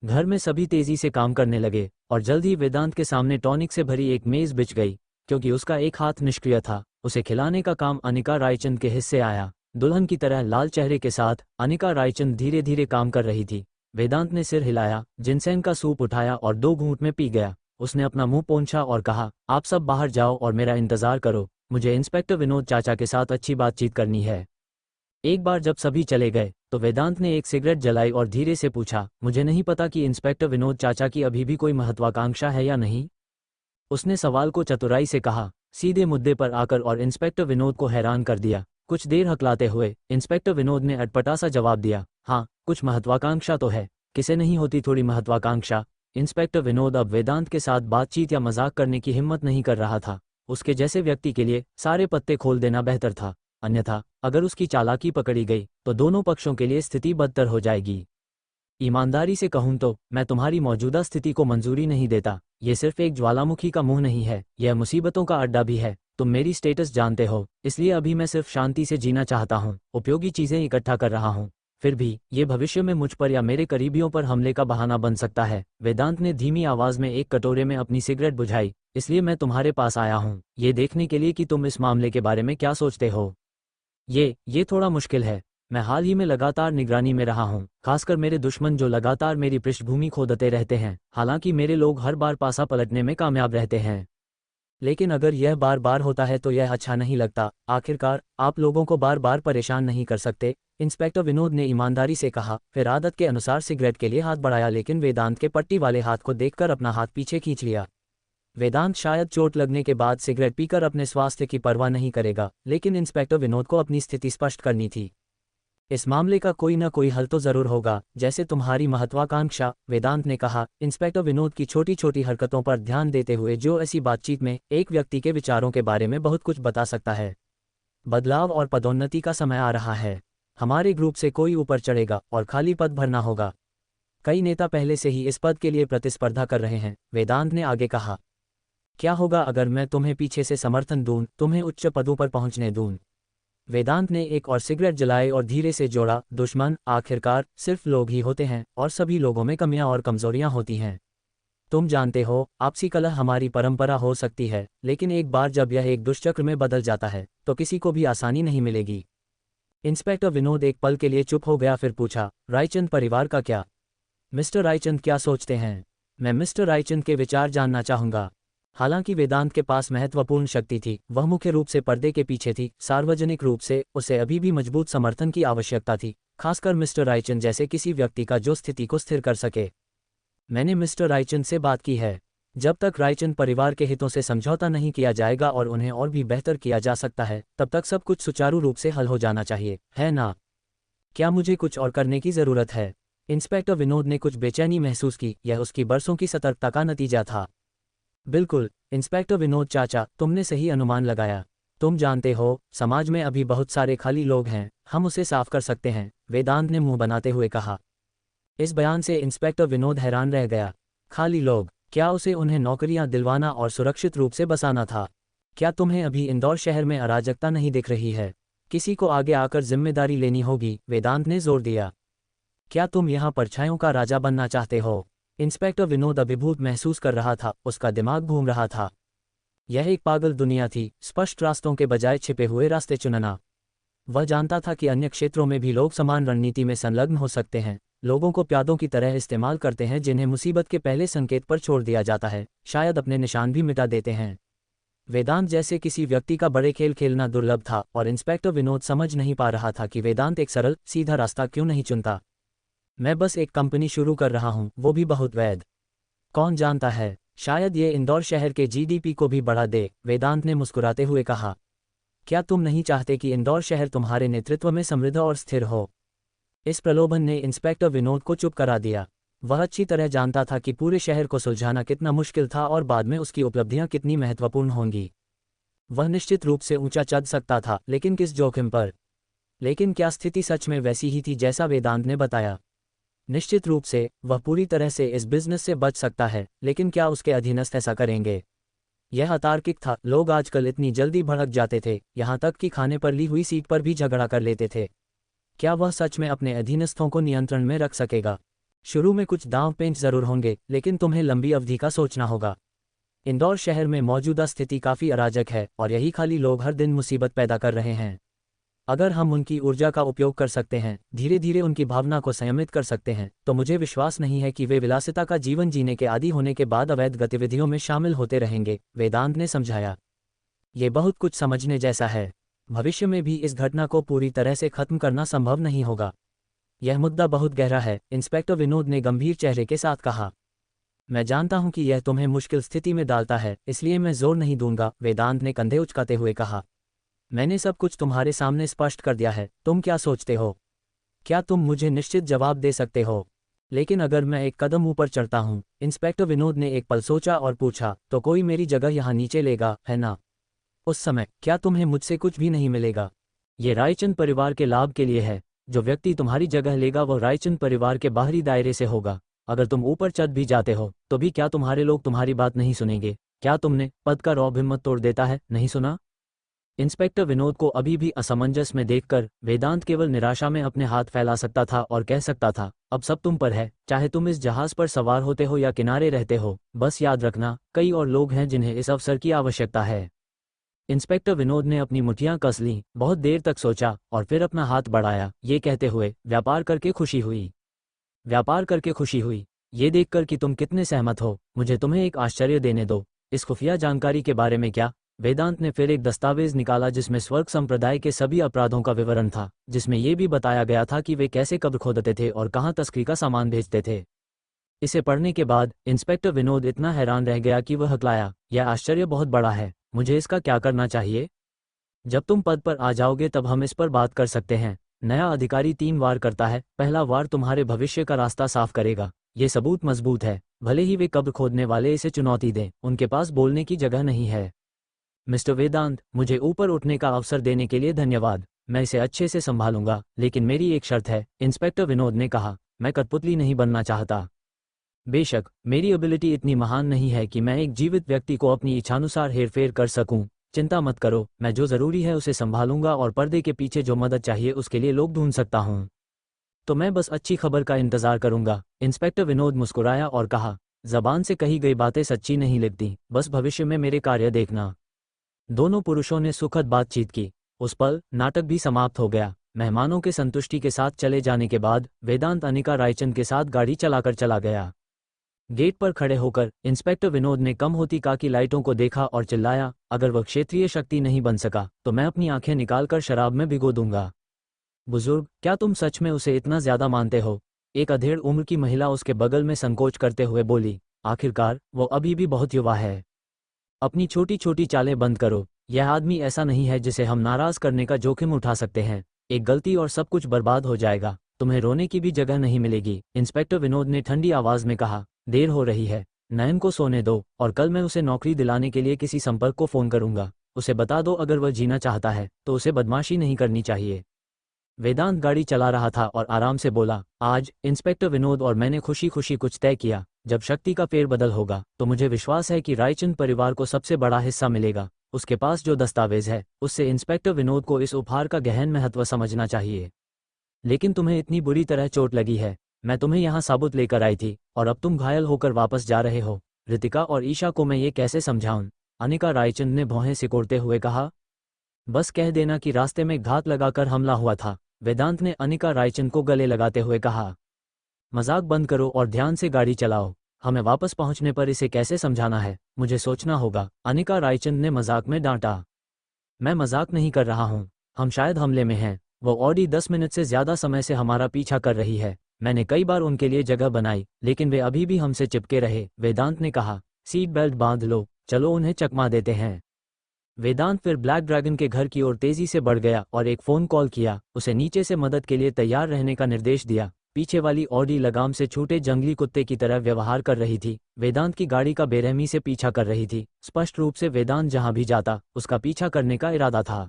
घर में सभी तेजी से काम करने लगे और जल्द ही वेदांत के सामने टॉनिक से भरी एक मेज बिछ गई। क्योंकि उसका एक हाथ निष्क्रिय था, उसे खिलाने का काम अनिका रायचंद के हिस्से आया। दुल्हन की तरह लाल चेहरे के साथ अनिका रायचंद धीरे धीरे काम कर रही थी। वेदांत ने सिर हिलाया, जिनसेन का सूप उठाया और 2 घूंट में पी गया। उसने अपना मुंह पोंछा और कहा, आप सब बाहर जाओ और मेरा इंतजार करो, मुझे इंस्पेक्टर विनोद चाचा के साथ अच्छी बातचीत करनी है। एक बार जब सभी चले गए तो वेदांत ने एक सिगरेट जलाई और धीरे से पूछा, मुझे नहीं पता कि इंस्पेक्टर विनोद चाचा की अभी भी कोई महत्वाकांक्षा है या नहीं। उसने सवाल को चतुराई से कहा, सीधे मुद्दे पर आकर, और इंस्पेक्टर विनोद को हैरान कर दिया। कुछ देर हकलाते हुए इंस्पेक्टर विनोद ने अटपटा सा जवाब दिया, हाँ, कुछ महत्वाकांक्षा तो है, किसे नहीं होती थोड़ी महत्वाकांक्षा। इंस्पेक्टर विनोद अब वेदांत के साथ बातचीत या मजाक करने की हिम्मत नहीं कर रहा था। उसके जैसे व्यक्ति के लिए सारे पत्ते खोल देना बेहतर था, अन्यथा अगर उसकी चालाकी पकड़ी गई तो दोनों पक्षों के लिए स्थिति बदतर हो जाएगी। ईमानदारी से कहूं तो मैं तुम्हारी मौजूदा स्थिति को मंजूरी नहीं देता। ये सिर्फ एक ज्वालामुखी का मुंह नहीं है, यह मुसीबतों का अड्डा भी है। तुम मेरी स्टेटस जानते हो, इसलिए अभी मैं सिर्फ शांति से जीना चाहता हूँ, उपयोगी चीजें इकट्ठा कर रहा हूँ। फिर भी ये भविष्य में मुझ पर या मेरे करीबियों पर हमले का बहाना बन सकता है। वेदांत ने धीमी आवाज में एक कटोरे में अपनी सिगरेट बुझाई। इसलिए मैं तुम्हारे पास आया हूँ, ये देखने के लिए कि तुम इस मामले के बारे में क्या सोचते हो। ये थोड़ा मुश्किल है। मैं हाल ही में लगातार निगरानी में रहा हूँ, खासकर मेरे दुश्मन जो लगातार मेरी पृष्ठभूमि खोदते रहते हैं। हालांकि मेरे लोग हर बार पासा पलटने में कामयाब रहते हैं, लेकिन अगर यह बार बार होता है तो यह अच्छा नहीं लगता। आखिरकार आप लोगों को बार बार परेशान नहीं कर सकते, इंस्पेक्टर विनोद ने ईमानदारी से कहा। फिर आदत के अनुसार सिगरेट के लिए हाथ बढ़ाया, लेकिन वेदांत के पट्टी वाले हाथ को देखकर अपना हाथ पीछे खींच लिया। वेदांत शायद चोट लगने के बाद सिगरेट पीकर अपने स्वास्थ्य की परवाह नहीं करेगा, लेकिन इंस्पेक्टर विनोद को अपनी स्थिति स्पष्ट करनी थी। इस मामले का कोई न कोई हल तो जरूर होगा, जैसे तुम्हारी महत्वाकांक्षा, वेदांत ने कहा, इंस्पेक्टर विनोद की छोटी छोटी हरकतों पर ध्यान देते हुए, जो ऐसी बातचीत में एक व्यक्ति के विचारों के बारे में बहुत कुछ बता सकता है। बदलाव और पदोन्नति का समय आ रहा है। हमारे ग्रुप से कोई ऊपर चढ़ेगा और खाली पद भरना होगा। कई नेता पहले से ही इस पद के लिए प्रतिस्पर्धा कर रहे हैं, वेदांत ने आगे कहा। क्या होगा अगर मैं तुम्हें पीछे से समर्थन दूं, तुम्हें उच्च पदों पर पहुंचने दूं। वेदांत ने एक और सिगरेट जलाई और धीरे से जोड़ा, दुश्मन आखिरकार सिर्फ लोग ही होते हैं, और सभी लोगों में कमियां और कमजोरियां होती हैं। तुम जानते हो, आपसी कलह हमारी परंपरा हो सकती है, लेकिन एक बार जब यह एक दुष्चक्र में बदल जाता है तो किसी को भी आसानी नहीं मिलेगी। इंस्पेक्टर विनोद एक पल के लिए चुप हो गया, फिर पूछा, रायचंद परिवार का क्या? मिस्टर रायचंद क्या सोचते हैं? मैं मिस्टर रायचंद के विचार जानना चाहूंगा। हालांकि वेदांत के पास महत्वपूर्ण शक्ति थी, वह मुख्य रूप से पर्दे के पीछे थी। सार्वजनिक रूप से उसे अभी भी मजबूत समर्थन की आवश्यकता थी, खासकर मिस्टर रायचंद जैसे किसी व्यक्ति का जो स्थिति को स्थिर कर सके। मैंने मिस्टर रायचंद से बात की है। जब तक रायचंद परिवार के हितों से समझौता नहीं किया जाएगा और उन्हें और भी बेहतर किया जा सकता है, तब तक सब कुछ सुचारू रूप से हल हो जाना चाहिए, है ना? क्या मुझे कुछ और करने की जरूरत है? इंस्पेक्टर विनोद ने कुछ बेचैनी महसूस की। यह उसकी बरसों की सतर्कता का नतीजा था। बिल्कुल इंस्पेक्टर विनोद चाचा, तुमने सही अनुमान लगाया। तुम जानते हो, समाज में अभी बहुत सारे खाली लोग हैं, हम उसे साफ कर सकते हैं, वेदांत ने मुंह बनाते हुए कहा। इस बयान से इंस्पेक्टर विनोद हैरान रह गया। खाली लोग? क्या उसे उन्हें नौकरियां दिलवाना और सुरक्षित रूप से बसाना था? क्या तुम्हें अभी इंदौर शहर में अराजकता नहीं दिख रही है? किसी को आगे आकर जिम्मेदारी लेनी होगी, वेदांत ने जोर दिया। क्या तुम यहाँ परछाइयों का राजा बनना चाहते हो? इंस्पेक्टर विनोद अभिभूत महसूस कर रहा था, उसका दिमाग घूम रहा था। यह एक पागल दुनिया थी, स्पष्ट रास्तों के बजाय छिपे हुए रास्ते चुनना। वह जानता था कि अन्य क्षेत्रों में भी लोग समान रणनीति में संलग्न हो सकते हैं, लोगों को प्यादों की तरह इस्तेमाल करते हैं जिन्हें मुसीबत के पहले संकेत पर छोड़ दिया जाता है, शायद अपने निशान भी मिटा देते हैं। वेदांत जैसे किसी व्यक्ति का बड़े खेल खेलना दुर्लभ था, और इंस्पेक्टर विनोद समझ नहीं पा रहा था कि वेदांत एक सरल सीधा रास्ता क्यों नहीं चुनता। मैं बस एक कंपनी शुरू कर रहा हूँ, वो भी बहुत वैध। कौन जानता है, शायद ये इंदौर शहर के जीडीपी को भी बढ़ा दे, वेदांत ने मुस्कुराते हुए कहा। क्या तुम नहीं चाहते कि इंदौर शहर तुम्हारे नेतृत्व में समृद्ध और स्थिर हो? इस प्रलोभन ने इंस्पेक्टर विनोद को चुप करा दिया। वह अच्छी तरह जानता था कि पूरे शहर को सुलझाना कितना मुश्किल था और बाद में उसकी उपलब्धियां कितनी महत्वपूर्ण होंगी। वह निश्चित रूप से ऊंचा चढ़ सकता था, लेकिन किस जोखिम पर? लेकिन क्या स्थिति सच में वैसी ही थी जैसा वेदांत ने बताया? निश्चित रूप से वह पूरी तरह से इस बिजनेस से बच सकता है, लेकिन क्या उसके अधीनस्थ ऐसा करेंगे? यह अतार्किक था। लोग आजकल इतनी जल्दी भड़क जाते थे, यहाँ तक कि खाने पर ली हुई सीट पर भी झगड़ा कर लेते थे। क्या वह सच में अपने अधीनस्थों को नियंत्रण में रख सकेगा? शुरू में कुछ दांव पेंच जरूर होंगे, लेकिन तुम्हें लंबी अवधि का सोचना होगा। इंदौर शहर में मौजूदा स्थिति काफ़ी अराजक है और यही खाली लोग हर दिन मुसीबत पैदा कर रहे हैं। अगर हम उनकी ऊर्जा का उपयोग कर सकते हैं, धीरे धीरे उनकी भावना को संयमित कर सकते हैं, तो मुझे विश्वास नहीं है कि वे विलासिता का जीवन जीने के आदी होने के बाद अवैध गतिविधियों में शामिल होते रहेंगे, वेदांत ने समझाया। ये बहुत कुछ समझने जैसा है। भविष्य में भी इस घटना को पूरी तरह से खत्म करना संभव नहीं होगा। यह मुद्दा बहुत गहरा है, इंस्पेक्टर विनोद ने गंभीर चेहरे के साथ कहा। मैं जानता हूं कि यह तुम्हें मुश्किल स्थिति में डालता है, इसलिए मैं जोर नहीं दूंगा, वेदांत ने कंधे उचकाते हुए कहा। मैंने सब कुछ तुम्हारे सामने स्पष्ट कर दिया है। तुम क्या सोचते हो? क्या तुम मुझे निश्चित जवाब दे सकते हो? लेकिन अगर मैं एक कदम ऊपर चढ़ता हूं, इंस्पेक्टर विनोद ने एक पल सोचा और पूछा, तो कोई मेरी जगह यहाँ नीचे लेगा, है ना? उस समय क्या तुम्हें मुझसे कुछ भी नहीं मिलेगा? ये रायचंद परिवार के लाभ के लिए है। जो व्यक्ति तुम्हारी जगह लेगा वो रायचंद परिवार के बाहरी दायरे से होगा। अगर तुम ऊपर चढ़ भी जाते हो तो भी क्या तुम्हारे लोग तुम्हारी बात नहीं सुनेंगे? क्या तुमने पद का रौब हिम्मत तोड़ देता है नहीं सुना? इंस्पेक्टर विनोद को अभी भी असमंजस में देखकर वेदांत केवल निराशा में अपने हाथ फैला सकता था और कह सकता था, अब सब तुम पर है, चाहे तुम इस जहाज पर सवार होते हो या किनारे रहते हो। बस याद रखना, कई और लोग हैं जिन्हें इस अवसर की आवश्यकता है। इंस्पेक्टर विनोद ने अपनी मुठ्ठियां कस लीं, बहुत देर तक सोचा और फिर अपना हाथ बढ़ाया, ये कहते हुए, व्यापार करके खुशी हुई। व्यापार करके खुशी हुई। ये देखकर कि तुम कितने सहमत हो, मुझे तुम्हें एक आश्चर्य देने दो। इस खुफिया जानकारी के बारे में क्या? वेदांत ने फिर एक दस्तावेज निकाला जिसमें स्वर्ग संप्रदाय के सभी अपराधों का विवरण था, जिसमें यह भी बताया गया था कि वे कैसे कब्र खोदते थे और कहाँ तस्करी का सामान भेजते थे। इसे पढ़ने के बाद इंस्पेक्टर विनोद इतना हैरान रह गया कि वह हकलाया, यह आश्चर्य बहुत बड़ा है, मुझे इसका क्या करना चाहिए? जब तुम पद पर आ जाओगे तब हम इस पर बात कर सकते हैं। नया अधिकारी 3 वार करता है। पहला वार तुम्हारे भविष्य का रास्ता साफ करेगा। ये सबूत मजबूत है, भले ही वे कब्र खोदने वाले इसे चुनौती दें, उनके पास बोलने की जगह नहीं है। मिस्टर वेदांत, मुझे ऊपर उठने का अवसर देने के लिए धन्यवाद। मैं इसे अच्छे से संभालूंगा, लेकिन मेरी एक शर्त है, इंस्पेक्टर विनोद ने कहा। मैं कठपुतली नहीं बनना चाहता। बेशक, मेरी एबिलिटी इतनी महान नहीं है कि मैं एक जीवित व्यक्ति को अपनी इच्छानुसार हेरफेर कर सकूं। चिंता मत करो, मैं जो जरूरी है उसे संभालूंगा और पर्दे के पीछे जो मदद चाहिए उसके लिए लोग ढूंढ सकता हूं। तो मैं बस अच्छी खबर का इंतजार करूंगा। इंस्पेक्टर विनोद मुस्कुराया और कहा, जबान से कही गई बातें सच्ची नहीं लगती, बस भविष्य में मेरे कार्य देखना। दोनों पुरुषों ने सुखद बातचीत की। उस पल नाटक भी समाप्त हो गया। मेहमानों के संतुष्टि के साथ चले जाने के बाद वेदांत अनिका रायचंद के साथ गाड़ी चलाकर चला गया। गेट पर खड़े होकर इंस्पेक्टर विनोद ने कम होती कार की लाइटों को देखा और चिल्लाया, अगर वह क्षेत्रीय शक्ति नहीं बन सका तो मैं अपनी आंखें निकालकर शराब में भिगो दूंगा। बुजुर्ग, क्या तुम सच में उसे इतना ज्यादा मानते हो? एक अधेड़ उम्र की महिला उसके बगल में संकोच करते हुए बोली, आखिरकार वो अभी भी बहुत युवा है। अपनी छोटी छोटी चालें बंद करो। यह आदमी ऐसा नहीं है जिसे हम नाराज करने का जोखिम उठा सकते हैं। एक गलती और सब कुछ बर्बाद हो जाएगा। तुम्हें रोने की भी जगह नहीं मिलेगी। इंस्पेक्टर विनोद ने ठंडी आवाज में कहा, देर हो रही है, नयन को सोने दो और कल मैं उसे नौकरी दिलाने के लिए किसी संपर्क को फोन करूंगा। उसे बता दो अगर वह जीना चाहता है तो उसे बदमाशी नहीं करनी चाहिए। वेदांत गाड़ी चला रहा था और आराम से बोला, आज इंस्पेक्टर विनोद और मैंने खुशी खुशी कुछ तय किया। जब शक्ति का फेरबदल होगा तो मुझे विश्वास है कि रायचंद परिवार को सबसे बड़ा हिस्सा मिलेगा। उसके पास जो दस्तावेज है उससे इंस्पेक्टर विनोद को इस उपहार का गहन महत्व समझना चाहिए। लेकिन तुम्हें इतनी बुरी तरह चोट लगी है। मैं तुम्हें यहाँ साबुत लेकर आई थी और अब तुम घायल होकर वापस जा रहे हो। रितिका और ईशा को मैं ये कैसे समझाऊं? अनिका रायचंद ने भौहें सिकोड़ते हुए कहा। बस कह देना कि रास्ते में घात लगाकर हमला हुआ था, वेदांत ने अनिका रायचंद को गले लगाते हुए कहा। मजाक बंद करो और ध्यान से गाड़ी चलाओ। हमें वापस पहुंचने पर इसे कैसे समझाना है मुझे सोचना होगा, अनिका रायचंद ने मजाक में डांटा। मैं मजाक नहीं कर रहा हूं, हम शायद हमले में हैं। वो ऑडी 10 मिनट से ज्यादा समय से हमारा पीछा कर रही है। मैंने कई बार उनके लिए जगह बनाई लेकिन वे अभी भी हमसे चिपके रहे, वेदांत ने कहा। सीट बेल्ट बांध लो, चलो उन्हें चकमा देते हैं। वेदांत फिर ब्लैक ड्रैगन के घर की ओर तेजी से बढ़ गया और एक फोन कॉल किया। उसे नीचे से मदद के लिए तैयार रहने का निर्देश दिया। पीछे वाली ऑडी लगाम से छूटे जंगली कुत्ते की तरह व्यवहार कर रही थी। वेदांत की गाड़ी का बेरहमी से पीछा कर रही थी। स्पष्ट रूप से वेदांत जहां भी जाता उसका पीछा करने का इरादा था।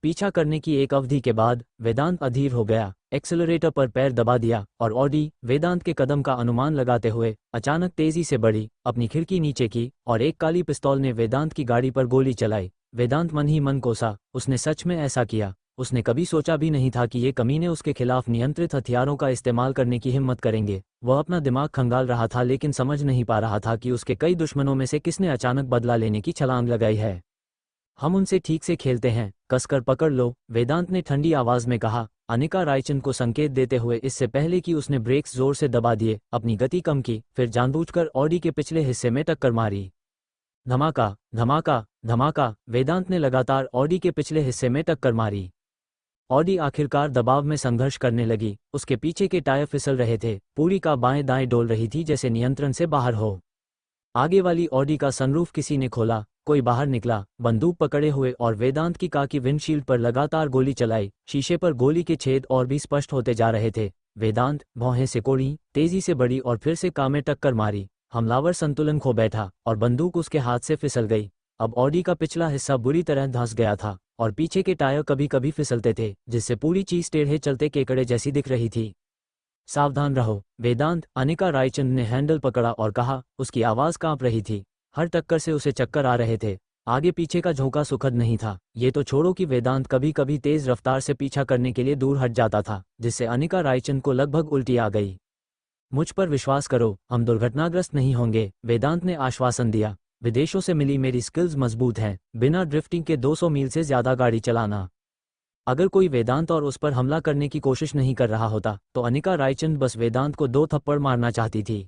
पीछा करने की एक अवधि के बाद वेदांत अधीर हो गया, एक्सेलरेटर पर पैर दबा दिया और ऑडी वेदांत के कदम का अनुमान लगाते हुए अचानक तेजी से बढ़ी, अपनी खिड़की नीचे की और एक काली पिस्तौल ने वेदांत की गाड़ी पर गोली चलाई। वेदांत मन ही मन कोसा, उसने सच में ऐसा किया। उसने कभी सोचा भी नहीं था कि ये कमीने उसके खिलाफ नियंत्रित हथियारों का इस्तेमाल करने की हिम्मत करेंगे। वह अपना दिमाग खंगाल रहा था लेकिन समझ नहीं पा रहा था कि उसके कई दुश्मनों में से किसने अचानक बदला लेने की छलांग लगाई है। हम उनसे ठीक से खेलते हैं, कसकर पकड़ लो, वेदांत ने ठंडी आवाज में कहा, अनिका रायचंद को संकेत देते हुए। इससे पहले कि उसने ब्रेक्स जोर से दबा दिए, अपनी गति कम की, फिर जानबूझकर ऑडी के पिछले हिस्से में टक्कर मारी। धमाका, धमाका, धमाका, वेदांत ने लगातार ऑडी के पिछले हिस्से में टक्कर मारी। ऑडी आखिरकार दबाव में संघर्ष करने लगी। उसके पीछे के टायर फिसल रहे थे, पूरी का बाएं दाएं डोल रही थी जैसे नियंत्रण से बाहर हो। आगे वाली ऑडी का सनरूफ किसी ने खोला, कोई बाहर निकला, बंदूक पकड़े हुए और वेदांत की कार की विंडशील्ड पर लगातार गोली चलाई। शीशे पर गोली के छेद और भी स्पष्ट होते जा रहे थे। वेदांत भौहें सिकोड़ी, तेजी से बढ़ी और फिर से कार में टक्कर मारी। हमलावर संतुलन खो बैठा और बंदूक उसके हाथ से फिसल गई। अब ऑडी का पिछला हिस्सा बुरी तरह धंस गया था और पीछे के टायर कभी कभी फिसलते थे, जिससे पूरी चीज टेढ़े चलते केकड़े जैसी दिख रही थी। सावधान रहो, वेदांत, अनिका रायचंद ने हैंडल पकड़ा और कहा। उसकी आवाज कांप रही थी, हर टक्कर से उसे चक्कर आ रहे थे। आगे पीछे का झोंका सुखद नहीं था। ये तो छोड़ो कि वेदांत कभी कभी तेज रफ्तार से पीछा करने के लिए दूर हट जाता था, जिससे अनिका रायचंद को लगभग उल्टी आ गई। मुझ पर विश्वास करो, हम दुर्घटनाग्रस्त नहीं होंगे, वेदांत ने आश्वासन दिया। विदेशों से मिली मेरी स्किल्स मजबूत हैं, बिना ड्रिफ्टिंग के 200 मील से ज्यादा गाड़ी चलाना। अगर कोई वेदांत और उस पर हमला करने की कोशिश नहीं कर रहा होता तो अनिका रायचंद बस वेदांत को 2 थप्पड़ मारना चाहती थी।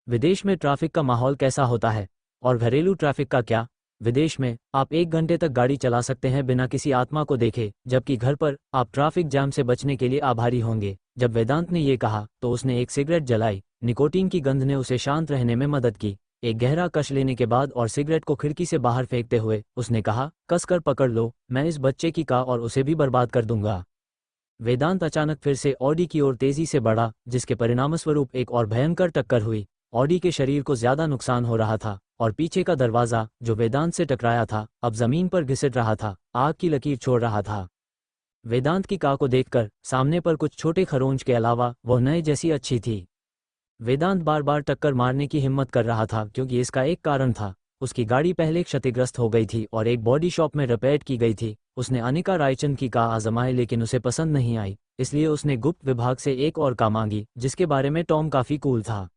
विदेश में ट्रैफिक का माहौल कैसा होता है? और घरेलू ट्रैफिक का क्या? विदेश में आप 1 घंटे तक गाड़ी चला सकते हैं बिना किसी आत्मा को देखे, जबकि घर पर आप ट्रैफिक जाम से बचने के लिए आभारी होंगे। जब वेदांत ने ये कहा तो उसने एक सिगरेट जलाई। निकोटीन की गंध ने उसे शांत रहने में मदद की। एक गहरा कश लेने के बाद और सिगरेट को खिड़की से बाहर फेंकते हुए उसने कहा, कसकर पकड़ लो, मैं इस बच्चे की कार और उसे भी बर्बाद कर दूंगा। वेदांत अचानक फिर से ऑडी की ओर तेजी से बढ़ा, जिसके परिणामस्वरूप एक और भयंकर टक्कर हुई। ऑडी के शरीर को ज्यादा नुकसान हो रहा था और पीछे का दरवाजा जो वेदांत से टकराया था अब जमीन पर घिसट रहा था, आग की लकीर छोड़ रहा था। वेदांत की कार को देखकर सामने पर कुछ छोटे खरोंच के अलावा वह नए जैसी अच्छी थी। वेदांत बार बार टक्कर मारने की हिम्मत कर रहा था क्योंकि इसका एक कारण था। उसकी गाड़ी पहले क्षतिग्रस्त हो गई थी और एक बॉडी शॉप में रिपेयर की गई थी। उसने अनिका रायचंद की कार आजमाई लेकिन उसे पसंद नहीं आई, इसलिए उसने गुप्त विभाग से एक और कार मांगी जिसके बारे में टॉम काफी कूल था।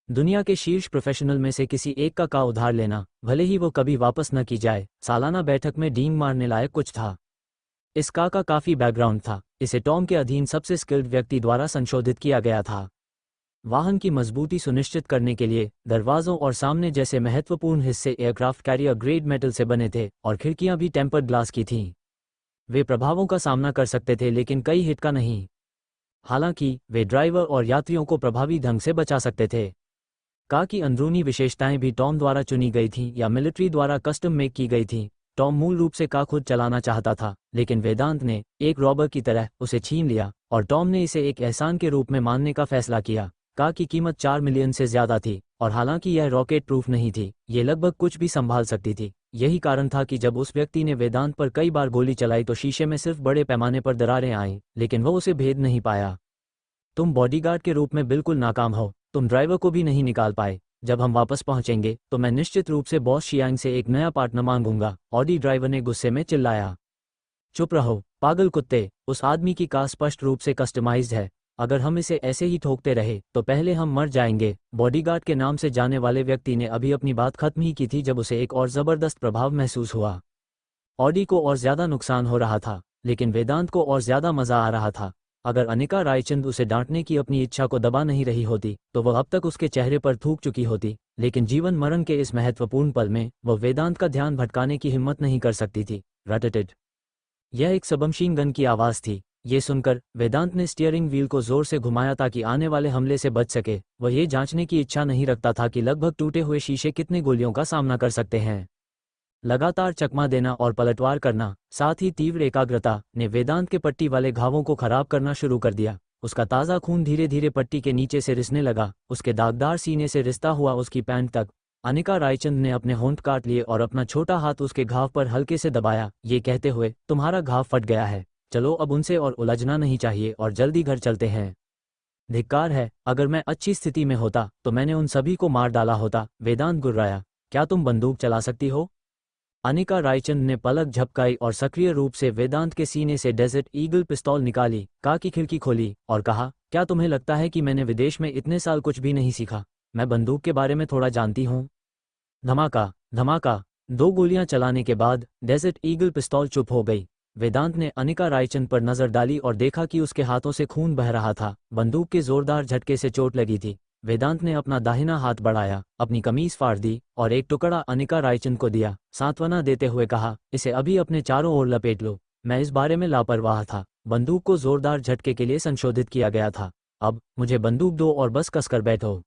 दुनिया के शीर्ष प्रोफेशनल में से किसी एक का कार उधार लेना, भले ही वो कभी वापस न की जाए, सालाना बैठक में डींग मारने लायक कुछ था। इस कार का काफी बैकग्राउंड था। इसे टॉम के अधीन सबसे स्किल्ड व्यक्ति द्वारा संशोधित किया गया था। वाहन की मजबूती सुनिश्चित करने के लिए दरवाजों और सामने जैसे महत्वपूर्ण हिस्से एयरक्राफ्ट कैरियर ग्रेड मेटल से बने थे और खिड़कियां भी टेम्पर्ड ग्लास की थीं। वे प्रभावों का सामना कर सकते थे लेकिन कई हिट का नहीं। हालांकि वे ड्राइवर और यात्रियों को प्रभावी ढंग से बचा सकते थे। कार की अंदरूनी विशेषताएं भी टॉम द्वारा चुनी गई थीं या मिलिट्री द्वारा कस्टम मेक की गई थीं। टॉम मूल रूप से कार खुद चलाना चाहता था, लेकिन वेदांत ने एक रॉबर की तरह उसे छीन लिया और टॉम ने इसे एक एहसान के रूप में मानने का फैसला किया। कार की कीमत 4 मिलियन से ज्यादा थी और हालांकि यह रॉकेट प्रूफ नहीं थी, ये लगभग कुछ भी संभाल सकती थी। यही कारण था कि जब उस व्यक्ति ने वेदांत पर कई बार गोली चलाई तो शीशे में सिर्फ बड़े पैमाने पर दरारें आईं, लेकिन वह उसे भेद नहीं पाया। तुम बॉडीगार्ड के रूप में बिल्कुल नाकाम हो, तुम ड्राइवर को भी नहीं निकाल पाए। जब हम वापस पहुंचेंगे तो मैं निश्चित रूप से बॉस शियांग से एक नया पार्टनर मांगूंगा, ऑडी ड्राइवर ने गुस्से में चिल्लाया। चुप रहो, पागल कुत्ते, उस आदमी की कार स्पष्ट रूप से कस्टमाइज्ड है। अगर हम इसे ऐसे ही ठोकते रहे तो पहले हम मर जाएंगे। बॉडीगार्ड के नाम से जाने वाले व्यक्ति ने अभी अपनी बात खत्म ही की थी जब उसे एक और जबरदस्त प्रभाव महसूस हुआ। ऑडी को और ज्यादा नुकसान हो रहा था, लेकिन वेदांत को और ज्यादा मजा आ रहा था। अगर अनिका रायचंद उसे डांटने की अपनी इच्छा को दबा नहीं रही होती तो वह अब तक उसके चेहरे पर थूक चुकी होती, लेकिन जीवन मरण के इस महत्वपूर्ण पल में वह वेदांत का ध्यान भटकाने की हिम्मत नहीं कर सकती थी। रटटिट। यह एक सबमशीन गन की आवाज थी। ये सुनकर वेदांत ने स्टीयरिंग व्हील को जोर से घुमाया ताकि आने वाले हमले से बच सके। वह ये जांचने की इच्छा नहीं रखता था कि लगभग टूटे हुए शीशे कितने गोलियों का सामना कर सकते हैं। लगातार चकमा देना और पलटवार करना, साथ ही तीव्र एकाग्रता ने वेदांत के पट्टी वाले घावों को खराब करना शुरू कर दिया। उसका ताज़ा खून धीरे धीरे पट्टी के नीचे से रिसने लगा, उसके दागदार सीने से रिसता हुआ उसकी पैंट तक। अनिका रायचंद ने अपने होंठ काट लिए और अपना छोटा हाथ उसके घाव पर हल्के से दबाया, ये कहते हुए, तुम्हारा घाव फट गया है, चलो अब उनसे और उलझना नहीं चाहिए और जल्दी घर चलते हैं। धिक्कार है, अगर मैं अच्छी स्थिति में होता तो मैंने उन सभी को मार डाला होता, वेदांत गुर्राया। क्या तुम बंदूक चला सकती हो? अनिका रायचंद ने पलक झपकाई और सक्रिय रूप से वेदांत के सीने से डेजर्ट ईगल पिस्तौल निकाली, कार की खिड़की खोली और कहा, क्या तुम्हें लगता है कि मैंने विदेश में इतने साल कुछ भी नहीं सीखा? मैं बंदूक के बारे में थोड़ा जानती हूँ। धमाका धमाका, 2 गोलियां चलाने के बाद डेजर्ट ईगल पिस्तौल चुप हो गई। वेदांत ने अनिका रायचंद पर नजर डाली और देखा कि उसके हाथों से खून बह रहा था, बंदूक के जोरदार झटके से चोट लगी थी। वेदांत ने अपना दाहिना हाथ बढ़ाया, अपनी कमीज फाड़ दी और एक टुकड़ा अनिका रायचंद को दिया, सांत्वना देते हुए कहा, इसे अभी अपने चारों ओर लपेट लो। मैं इस बारे में लापरवाह था, बंदूक को जोरदार झटके के लिए संशोधित किया गया था। अब मुझे बंदूक दो और बस कसकर बैठो।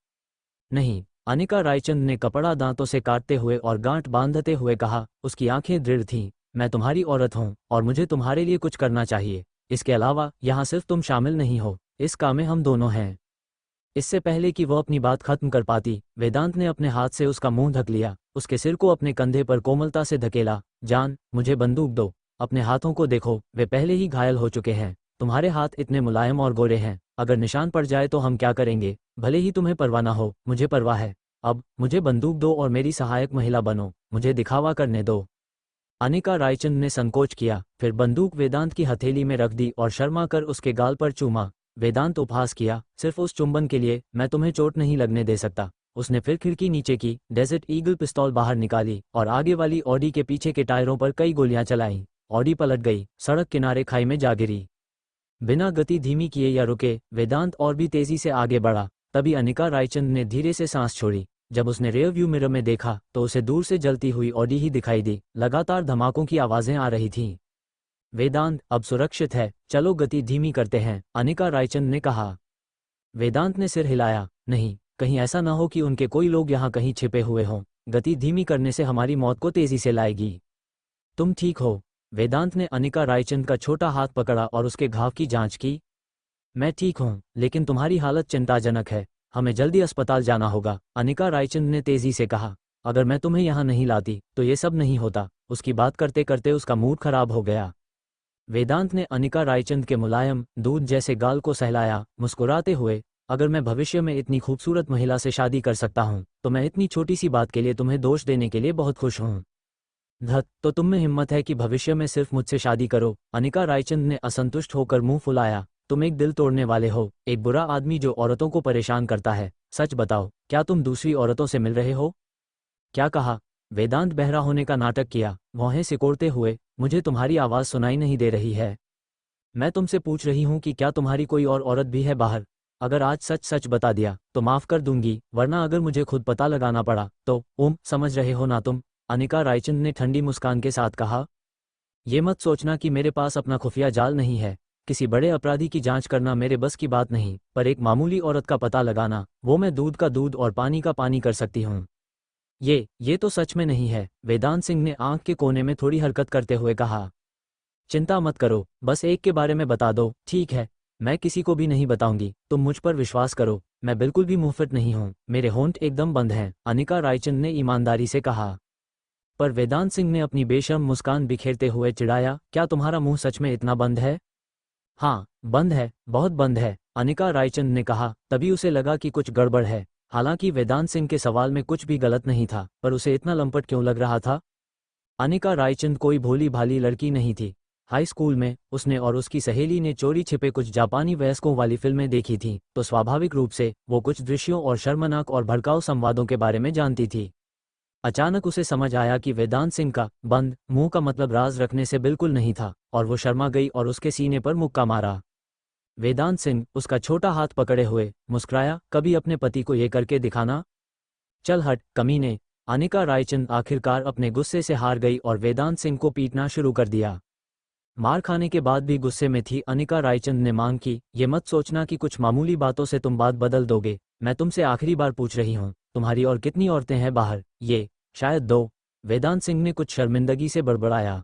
नहीं, अनिका रायचंद ने कपड़ा दांतों से काटते हुए और गांठ बांधते हुए कहा, उसकी आंखें दृढ़ थीं। मैं तुम्हारी औरत हूं और मुझे तुम्हारे लिए कुछ करना चाहिए। इसके अलावा यहाँ सिर्फ तुम शामिल नहीं हो, इस काम में हम दोनों हैं। इससे पहले कि वह अपनी बात खत्म कर पाती, वेदांत ने अपने हाथ से उसका मुंह ढक लिया, उसके सिर को अपने कंधे पर कोमलता से धकेला। जान, मुझे बंदूक दो। अपने हाथों को देखो, वे पहले ही घायल हो चुके हैं। तुम्हारे हाथ इतने मुलायम और गोरे हैं, अगर निशान पड़ जाए तो हम क्या करेंगे? भले ही तुम्हें परवाह ना हो, मुझे परवाह है। अब मुझे बंदूक दो और मेरी सहायक महिला बनो, मुझे दिखावा करने दो। अनिका रायचंद ने संकोच किया, फिर बंदूक वेदांत की हथेली में रख दी और शर्मा कर उसके गाल पर चूमा। वेदांत उपहास किया, सिर्फ उस चुंबन के लिए मैं तुम्हें चोट नहीं लगने दे सकता। उसने फिर खिड़की नीचे की, डेजर्ट ईगल पिस्तौल बाहर निकाली और आगे वाली ऑडी के पीछे के टायरों पर कई गोलियां चलाईं। ऑडी पलट गई, सड़क किनारे खाई में जा गिरी। बिना गति धीमी किए या रुके, वेदांत और भी तेजी से आगे बढ़ा। तभी अनिका रायचंद ने धीरे से सांस छोड़ी। जब उसने रेयर व्यू मिरर में देखा तो उसे दूर से जलती हुई ऑडी ही दिखाई दी, लगातार धमाकों की आवाजें आ रही थीं। वेदांत, अब सुरक्षित है, चलो गति धीमी करते हैं, अनिका रायचंद ने कहा। वेदांत ने सिर हिलाया, नहीं, कहीं ऐसा ना हो कि उनके कोई लोग यहाँ कहीं छिपे हुए हों। गति धीमी करने से हमारी मौत को तेजी से लाएगी। तुम ठीक हो? वेदांत ने अनिका रायचंद का छोटा हाथ पकड़ा और उसके घाव की जांच की। मैं ठीक हूँ, लेकिन तुम्हारी हालत चिंताजनक है, हमें जल्दी अस्पताल जाना होगा, अनिका रायचंद ने तेजी से कहा। अगर मैं तुम्हें यहाँ नहीं लाती तो ये सब नहीं होता। उसकी बात करते करते उसका मूड खराब हो गया। वेदांत ने अनिका रायचंद के मुलायम, दूध जैसे गाल को सहलाया, मुस्कुराते हुए, अगर मैं भविष्य में इतनी खूबसूरत महिला से शादी कर सकता हूँ तो मैं इतनी छोटी सी बात के लिए तुम्हें दोष देने के लिए बहुत खुश हूँ। धत, तो तुम में हिम्मत है कि भविष्य में सिर्फ मुझसे शादी करो? अनिका रायचंद ने असंतुष्ट होकर मुंह फुलाया। तुम एक दिल तोड़ने वाले हो, एक बुरा आदमी जो औरतों को परेशान करता है। सच बताओ, क्या तुम दूसरी औरतों से मिल रहे हो? क्या कहा? वेदांत बहरा होने का नाटक किया, भौहें सिकोड़ते हुए, मुझे तुम्हारी आवाज़ सुनाई नहीं दे रही है। मैं तुमसे पूछ रही हूँ कि क्या तुम्हारी कोई और औरत भी है बाहर? अगर आज सच सच बता दिया तो माफ़ कर दूंगी, वरना अगर मुझे खुद पता लगाना पड़ा तो समझ रहे हो ना तुम? अनिका रायचंद ने ठंडी मुस्कान के साथ कहा। ये मत सोचना कि मेरे पास अपना खुफिया जाल नहीं है। किसी बड़े अपराधी की जांच करना मेरे बस की बात नहीं, पर एक मामूली औरत का पता लगाना, वो मैं दूध का दूध और पानी का पानी कर सकती हूँ। ये तो सच में नहीं है, वेदांत सिंह ने आंख के कोने में थोड़ी हरकत करते हुए कहा। चिंता मत करो, बस एक के बारे में बता दो, ठीक है? मैं किसी को भी नहीं बताऊंगी, तुम मुझ पर विश्वास करो, मैं बिल्कुल भी मुंहफट नहीं हूँ, मेरे होंठ एकदम बंद हैं, अनिका रायचंद ने ईमानदारी से कहा। पर वेदांत सिंह ने अपनी बेशर्म मुस्कान बिखेरते हुए चिढ़ाया, क्या तुम्हारा मुंह सच में इतना बंद है? हाँ, बंद है, बहुत बंद है, अनिका रायचंद ने कहा। तभी उसे लगा कि कुछ गड़बड़ है। हालांकि वेदांत सिंह के सवाल में कुछ भी गलत नहीं था, पर उसे इतना लंपट क्यों लग रहा था? अनिका रायचंद कोई भोली भाली लड़की नहीं थी। हाई स्कूल में उसने और उसकी सहेली ने चोरी छिपे कुछ जापानी वयस्कों वाली फिल्में देखी थीं, तो स्वाभाविक रूप से वो कुछ दृश्यों और शर्मनाक और भड़काऊ संवादों के बारे में जानती थी। अचानक उसे समझ आया कि वेदांत सिंह का बंद मुंह का मतलब राज रखने से बिल्कुल नहीं था, और वो शर्मा गई और उसके सीने पर मुक्का मारा। वेदांत सिंह उसका छोटा हाथ पकड़े हुए मुस्कुराया, कभी अपने पति को ये करके दिखाना। चल हट, कमीने। अनिका रायचंद आखिरकार अपने गुस्से से हार गई और वेदांत सिंह को पीटना शुरू कर दिया। मार खाने के बाद भी गुस्से में थी अनिका रायचंद ने मांग की, ये मत सोचना कि कुछ मामूली बातों से तुम बात बदल दोगे। मैं तुमसे आखिरी बार पूछ रही हूँ, तुम्हारी और कितनी औरतें हैं बाहर? ये शायद 2। वेदांत सिंह ने कुछ शर्मिंदगी से बड़बड़ाया।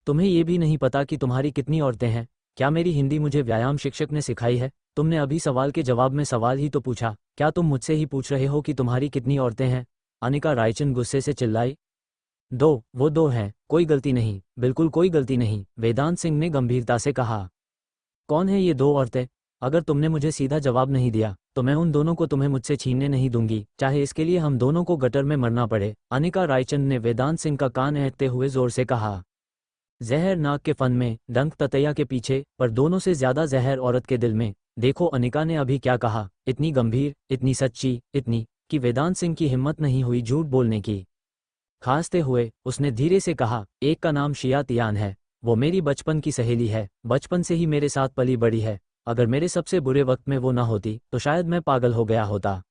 तुम्हें ये भी नहीं पता कि तुम्हारी कितनी औरतें हैं? क्या मेरी हिंदी मुझे व्यायाम शिक्षक ने सिखाई है? तुमने अभी सवाल के जवाब में सवाल ही तो पूछा, क्या तुम मुझसे ही पूछ रहे हो कि तुम्हारी कितनी औरतें हैं? अनिका रायचंद गुस्से से चिल्लाई। दो, वो दो हैं, कोई गलती नहीं, बिल्कुल कोई गलती नहीं, वेदांत सिंह ने गंभीरता से कहा। कौन है ये दो औरतें? अगर तुमने मुझे सीधा जवाब नहीं दिया तो मैं उन दोनों को तुम्हें मुझसे छीनने नहीं दूंगी, चाहे इसके लिए हम दोनों को गटर में मरना पड़े, अनिका रायचंद ने वेदांत सिंह का कान ऐंठते हुए जोर से कहा। जहर नाक के फन में, डंक ततैया के पीछे, पर दोनों से ज्यादा जहर औरत के दिल में। देखो अनिका ने अभी क्या कहा, इतनी गंभीर, इतनी सच्ची, इतनी कि वेदांत सिंह की हिम्मत नहीं हुई झूठ बोलने की। खांसते हुए उसने धीरे से कहा, एक का नाम शिया तियान है, वो मेरी बचपन की सहेली है, बचपन से ही मेरे साथ पली बड़ी है। अगर मेरे सबसे बुरे वक्त में वो ना होती तो शायद मैं पागल हो गया होता।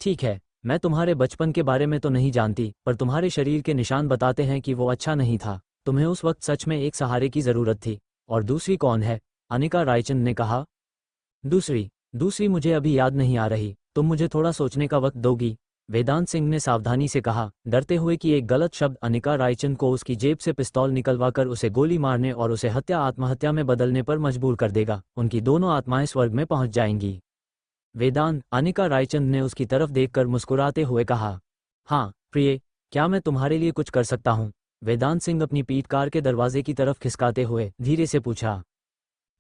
ठीक है, मैं तुम्हारे बचपन के बारे में तो नहीं जानती, पर तुम्हारे शरीर के निशान बताते हैं कि वो अच्छा नहीं था। तुम्हें उस वक्त सच में एक सहारे की जरूरत थी। और दूसरी कौन है? अनिका रायचंद ने कहा। दूसरी दूसरी मुझे अभी याद नहीं आ रही, तुम मुझे थोड़ा सोचने का वक्त दोगी? वेदांत सिंह ने सावधानी से कहा, डरते हुए कि एक गलत शब्द अनिका रायचंद को उसकी जेब से पिस्तौल निकलवाकर उसे गोली मारने और उसे हत्या आत्महत्या में बदलने पर मजबूर कर देगा। उनकी दोनों आत्माएं स्वर्ग में पहुंच जाएंगी। वेदांत, अनिका रायचंद ने उसकी तरफ देखकर मुस्कुराते हुए कहा। हाँ प्रिय, क्या मैं तुम्हारे लिए कुछ कर सकता हूँ? वेदांत सिंह अपनी पीठ कार के दरवाजे की तरफ खिसकाते हुए धीरे से पूछा।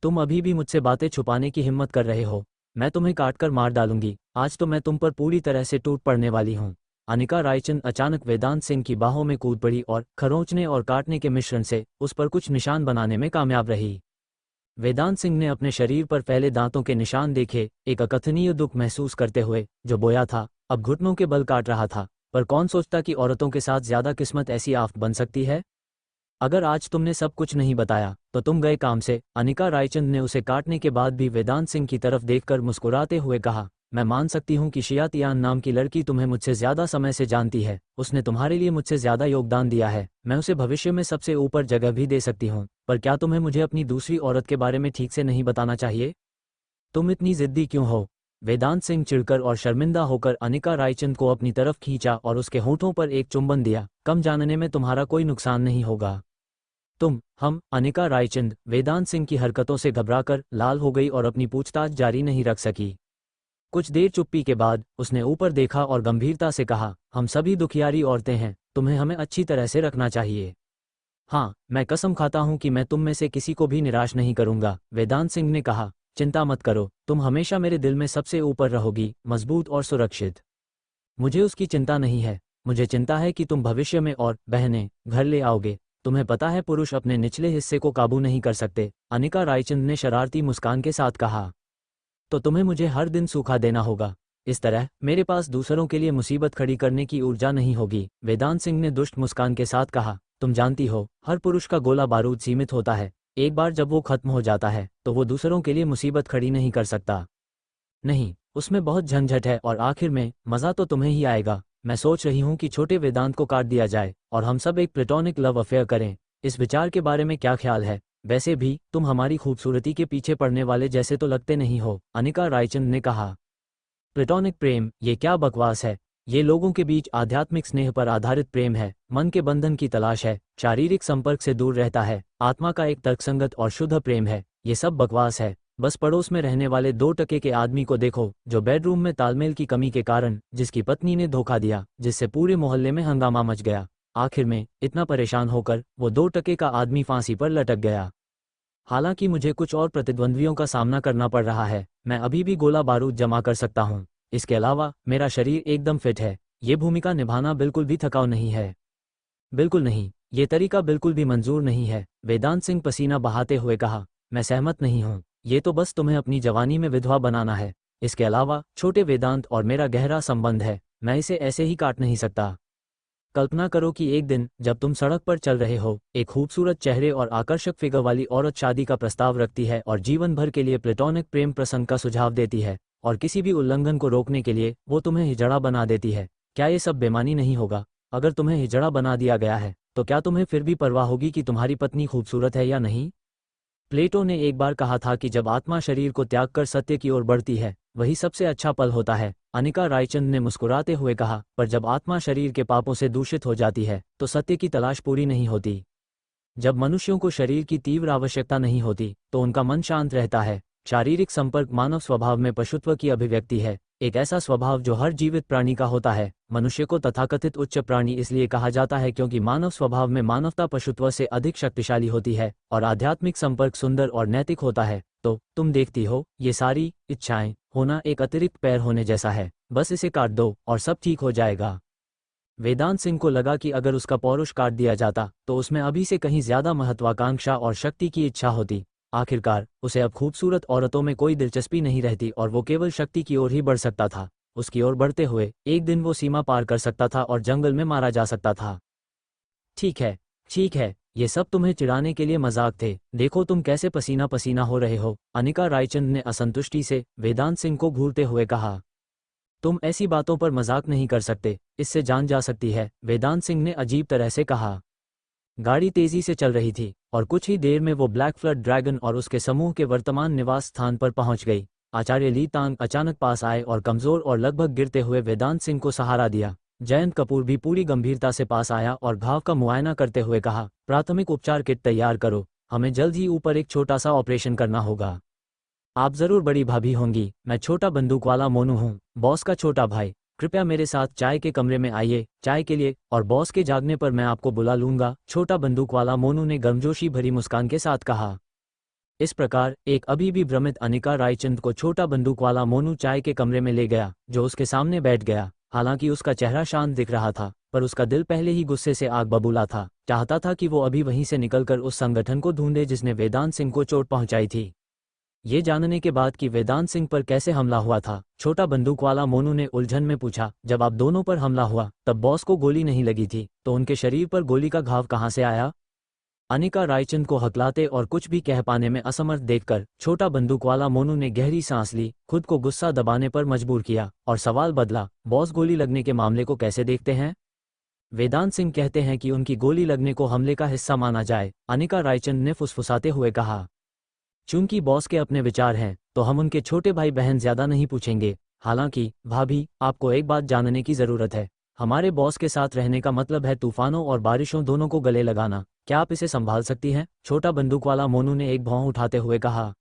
तुम अभी भी मुझसे बातें छुपाने की हिम्मत कर रहे हो? मैं तुम्हें काटकर मार डालूंगी, आज तो मैं तुम पर पूरी तरह से टूट पड़ने वाली हूँ। अनिका रायचंद अचानक वेदांत सिंह की बाहों में कूद पड़ी और खरोंचने और काटने के मिश्रण से उस पर कुछ निशान बनाने में कामयाब रही। वेदांत सिंह ने अपने शरीर पर फैले दांतों के निशान देखे, एक अकथनीय दुख महसूस करते हुए। जो बोया था अब घुटनों के बल काट रहा था, पर कौन सोचता कि औरतों के साथ ज्यादा किस्मत ऐसी आफत बन सकती है। अगर आज तुमने सब कुछ नहीं बताया तो तुम गए काम से। अनिका रायचंद ने उसे काटने के बाद भी वेदांत सिंह की तरफ देखकर मुस्कुराते हुए कहा। मैं मान सकती हूँ कि शिया तियान नाम की लड़की तुम्हें मुझसे ज्यादा समय से जानती है, उसने तुम्हारे लिए मुझसे ज्यादा योगदान दिया है, मैं उसे भविष्य में सबसे ऊपर जगह भी दे सकती हूँ, पर क्या तुम्हें मुझे अपनी दूसरी औरत के बारे में ठीक से नहीं बताना चाहिए? तुम इतनी जिद्दी क्यों हो? वेदांत सिंह चिढ़कर और शर्मिंदा होकर अनिका रायचंद को अपनी तरफ खींचा और उसके होठों पर एक चुंबन दिया। कम जानने में तुम्हारा कोई नुकसान नहीं होगा। हम अनिका रायचंद वेदांत सिंह की हरकतों से घबराकर लाल हो गई और अपनी पूछताछ जारी नहीं रख सकी। कुछ देर चुप्पी के बाद उसने ऊपर देखा और गंभीरता से कहा, हम सभी दुखियारी औरतें हैं, तुम्हें हमें अच्छी तरह से रखना चाहिए। हाँ, मैं कसम खाता हूं कि मैं तुम में से किसी को भी निराश नहीं करूंगा, वेदांत सिंह ने कहा। चिंता मत करो, तुम हमेशा मेरे दिल में सबसे ऊपर रहोगी, मजबूत और सुरक्षित। मुझे उसकी चिंता नहीं है, मुझे चिंता है कि तुम भविष्य में और बहनें घर ले आओगे। तुम्हें पता है पुरुष अपने निचले हिस्से को काबू नहीं कर सकते, अनिका रायचंद ने शरारती मुस्कान के साथ कहा। तो तुम्हें मुझे हर दिन सूखा देना होगा, इस तरह मेरे पास दूसरों के लिए मुसीबत खड़ी करने की ऊर्जा नहीं होगी, वेदांत सिंह ने दुष्ट मुस्कान के साथ कहा। तुम जानती हो, हर पुरुष का गोला बारूद सीमित होता है, एक बार जब वो खत्म हो जाता है तो वो दूसरों के लिए मुसीबत खड़ी नहीं कर सकता। नहीं, उसमें बहुत झंझट है और आखिर में मज़ा तो तुम्हें ही आएगा। मैं सोच रही हूँ कि छोटे वेदांत को काट दिया जाए और हम सब एक प्लेटोनिक लव अफेयर करें। इस विचार के बारे में क्या ख्याल है? वैसे भी तुम हमारी खूबसूरती के पीछे पड़ने वाले जैसे तो लगते नहीं हो, अनिका रायचंद ने कहा। प्लेटोनिक प्रेम, ये क्या बकवास है? ये लोगों के बीच आध्यात्मिक स्नेह पर आधारित प्रेम है, मन के बंधन की तलाश है, शारीरिक संपर्क से दूर रहता है, आत्मा का एक तर्कसंगत और शुद्ध प्रेम है। ये सब बकवास है। बस पड़ोस में रहने वाले 2% के आदमी को देखो, जो बेडरूम में तालमेल की कमी के कारण जिसकी पत्नी ने धोखा दिया, जिससे पूरे मोहल्ले में हंगामा मच गया। आखिर में इतना परेशान होकर वो 2% का आदमी फांसी पर लटक गया। हालांकि मुझे कुछ और प्रतिद्वंद्वियों का सामना करना पड़ रहा है, मैं अभी भी गोला बारूद जमा कर सकता हूँ। इसके अलावा मेरा शरीर एकदम फिट है, ये भूमिका निभाना बिल्कुल भी थकाऊ नहीं है। बिल्कुल नहीं, ये तरीका बिल्कुल भी मंजूर नहीं है, वेदांत सिंह पसीना बहाते हुए कहा। मैं सहमत नहीं हूँ, ये तो बस तुम्हें अपनी जवानी में विधवा बनाना है। इसके अलावा छोटे वेदांत और मेरा गहरा संबंध है, मैं इसे ऐसे ही काट नहीं सकता। कल्पना करो कि एक दिन जब तुम सड़क पर चल रहे हो, एक खूबसूरत चेहरे और आकर्षक फिगर वाली औरत शादी का प्रस्ताव रखती है और जीवन भर के लिए प्लेटोनिक प्रेम प्रसंग का सुझाव देती है, और किसी भी उल्लंघन को रोकने के लिए वो तुम्हें हिजड़ा बना देती है। क्या ये सब बेमानी नहीं होगा? अगर तुम्हें हिजड़ा बना दिया गया है तो क्या तुम्हें फिर भी परवाह होगी कि तुम्हारी पत्नी खूबसूरत है या नहीं? प्लेटो ने एक बार कहा था कि जब आत्मा शरीर को त्याग कर सत्य की ओर बढ़ती है, वही सबसे अच्छा पल होता है। अनिका रायचंद ने मुस्कुराते हुए कहा, पर जब आत्मा शरीर के पापों से दूषित हो जाती है तो सत्य की तलाश पूरी नहीं होती। जब मनुष्यों को शरीर की तीव्र आवश्यकता नहीं होती तो उनका मन शांत रहता है, शारीरिक संपर्क मानव स्वभाव में पशुत्व की अभिव्यक्ति है, एक ऐसा स्वभाव जो हर जीवित प्राणी का होता है। मनुष्य को तथाकथित उच्च प्राणी इसलिए कहा जाता है क्योंकि मानव स्वभाव में मानवता पशुत्व से अधिक शक्तिशाली होती है और आध्यात्मिक संपर्क सुंदर और नैतिक होता है। तो तुम देखती हो, ये सारी इच्छाएं होना एक अतिरिक्त पैर होने जैसा है, बस इसे काट दो और सब ठीक हो जाएगा। वेदांत सिंह को लगा कि अगर उसका पौरुष काट दिया जाता तो उसमें अभी से कहीं ज्यादा महत्वाकांक्षा और शक्ति की इच्छा होती। आखिरकार उसे अब खूबसूरत औरतों में कोई दिलचस्पी नहीं रहती और वो केवल शक्ति की ओर ही बढ़ सकता था। उसकी ओर बढ़ते हुए एक दिन वो सीमा पार कर सकता था और जंगल में मारा जा सकता था। ठीक है, ये सब तुम्हें चिढ़ाने के लिए मजाक थे। देखो तुम कैसे पसीना पसीना हो रहे हो। अनिका रायचंद ने असंतुष्टि से वेदांत सिंह को घूरते हुए कहा। तुम ऐसी बातों पर मजाक नहीं कर सकते, इससे जान जा सकती है, वेदांत सिंह ने अजीब तरह से कहा। गाड़ी तेजी से चल रही थी और कुछ ही देर में वो ब्लैक फ्लड ड्रैगन और उसके समूह के वर्तमान निवास स्थान पर पहुंच गई। आचार्य ली तांग अचानक पास आए और कमजोर और लगभग गिरते हुए वेदांत सिंह को सहारा दिया। जयंत कपूर भी पूरी गंभीरता से पास आया और घाव का मुआयना करते हुए कहा, प्राथमिक उपचार किट तैयार करो, हमें जल्द ही ऊपर एक छोटा सा ऑपरेशन करना होगा। आप जरूर बड़ी भाभी होंगी, मैं छोटा बंदूक वाला मोनू हूँ, बॉस का छोटा भाई। कृपया मेरे साथ चाय के कमरे में आइए, चाय के लिए, और बॉस के जागने पर मैं आपको बुला लूंगा, छोटा बंदूक वाला मोनू ने गर्मजोशी भरी मुस्कान के साथ कहा। इस प्रकार एक अभी भी भ्रमित अनिका रायचंद को छोटा बंदूक वाला मोनू चाय के कमरे में ले गया, जो उसके सामने बैठ गया। हालांकि उसका चेहरा शांत दिख रहा था, पर उसका दिल पहले ही गुस्से से आग बबूला था। चाहता था कि वो अभी वहीं से निकलकर उस संगठन को ढूंढे जिसने वेदांत सिंह को चोट पहुंचाई थी। ये जानने के बाद कि वेदांत सिंह पर कैसे हमला हुआ था, छोटा बंदूक वाला मोनू ने उलझन में पूछा, जब आप दोनों पर हमला हुआ तब बॉस को गोली नहीं लगी थी, तो उनके शरीर पर गोली का घाव कहाँ से आया? अनिका रायचंद को हकलाते और कुछ भी कह पाने में असमर्थ देखकर छोटा बंदूक वाला मोनू ने गहरी सांस ली, खुद को गुस्सा दबाने पर मजबूर किया और सवाल बदला, बॉस गोली लगने के मामले को कैसे देखते हैं? वेदांत सिंह कहते हैं कि उनकी गोली लगने को हमले का हिस्सा माना जाए, अनिका रायचंद ने फुसफुसाते हुए कहा। चूंकि बॉस के अपने विचार हैं, तो हम उनके छोटे भाई बहन ज्यादा नहीं पूछेंगे। हालांकि भाभी, आपको एक बात जानने की जरूरत है, हमारे बॉस के साथ रहने का मतलब है तूफानों और बारिशों दोनों को गले लगाना। क्या आप इसे संभाल सकती हैं? छोटा बंदूक वाला मोनू ने एक भौं उठाते हुए कहा।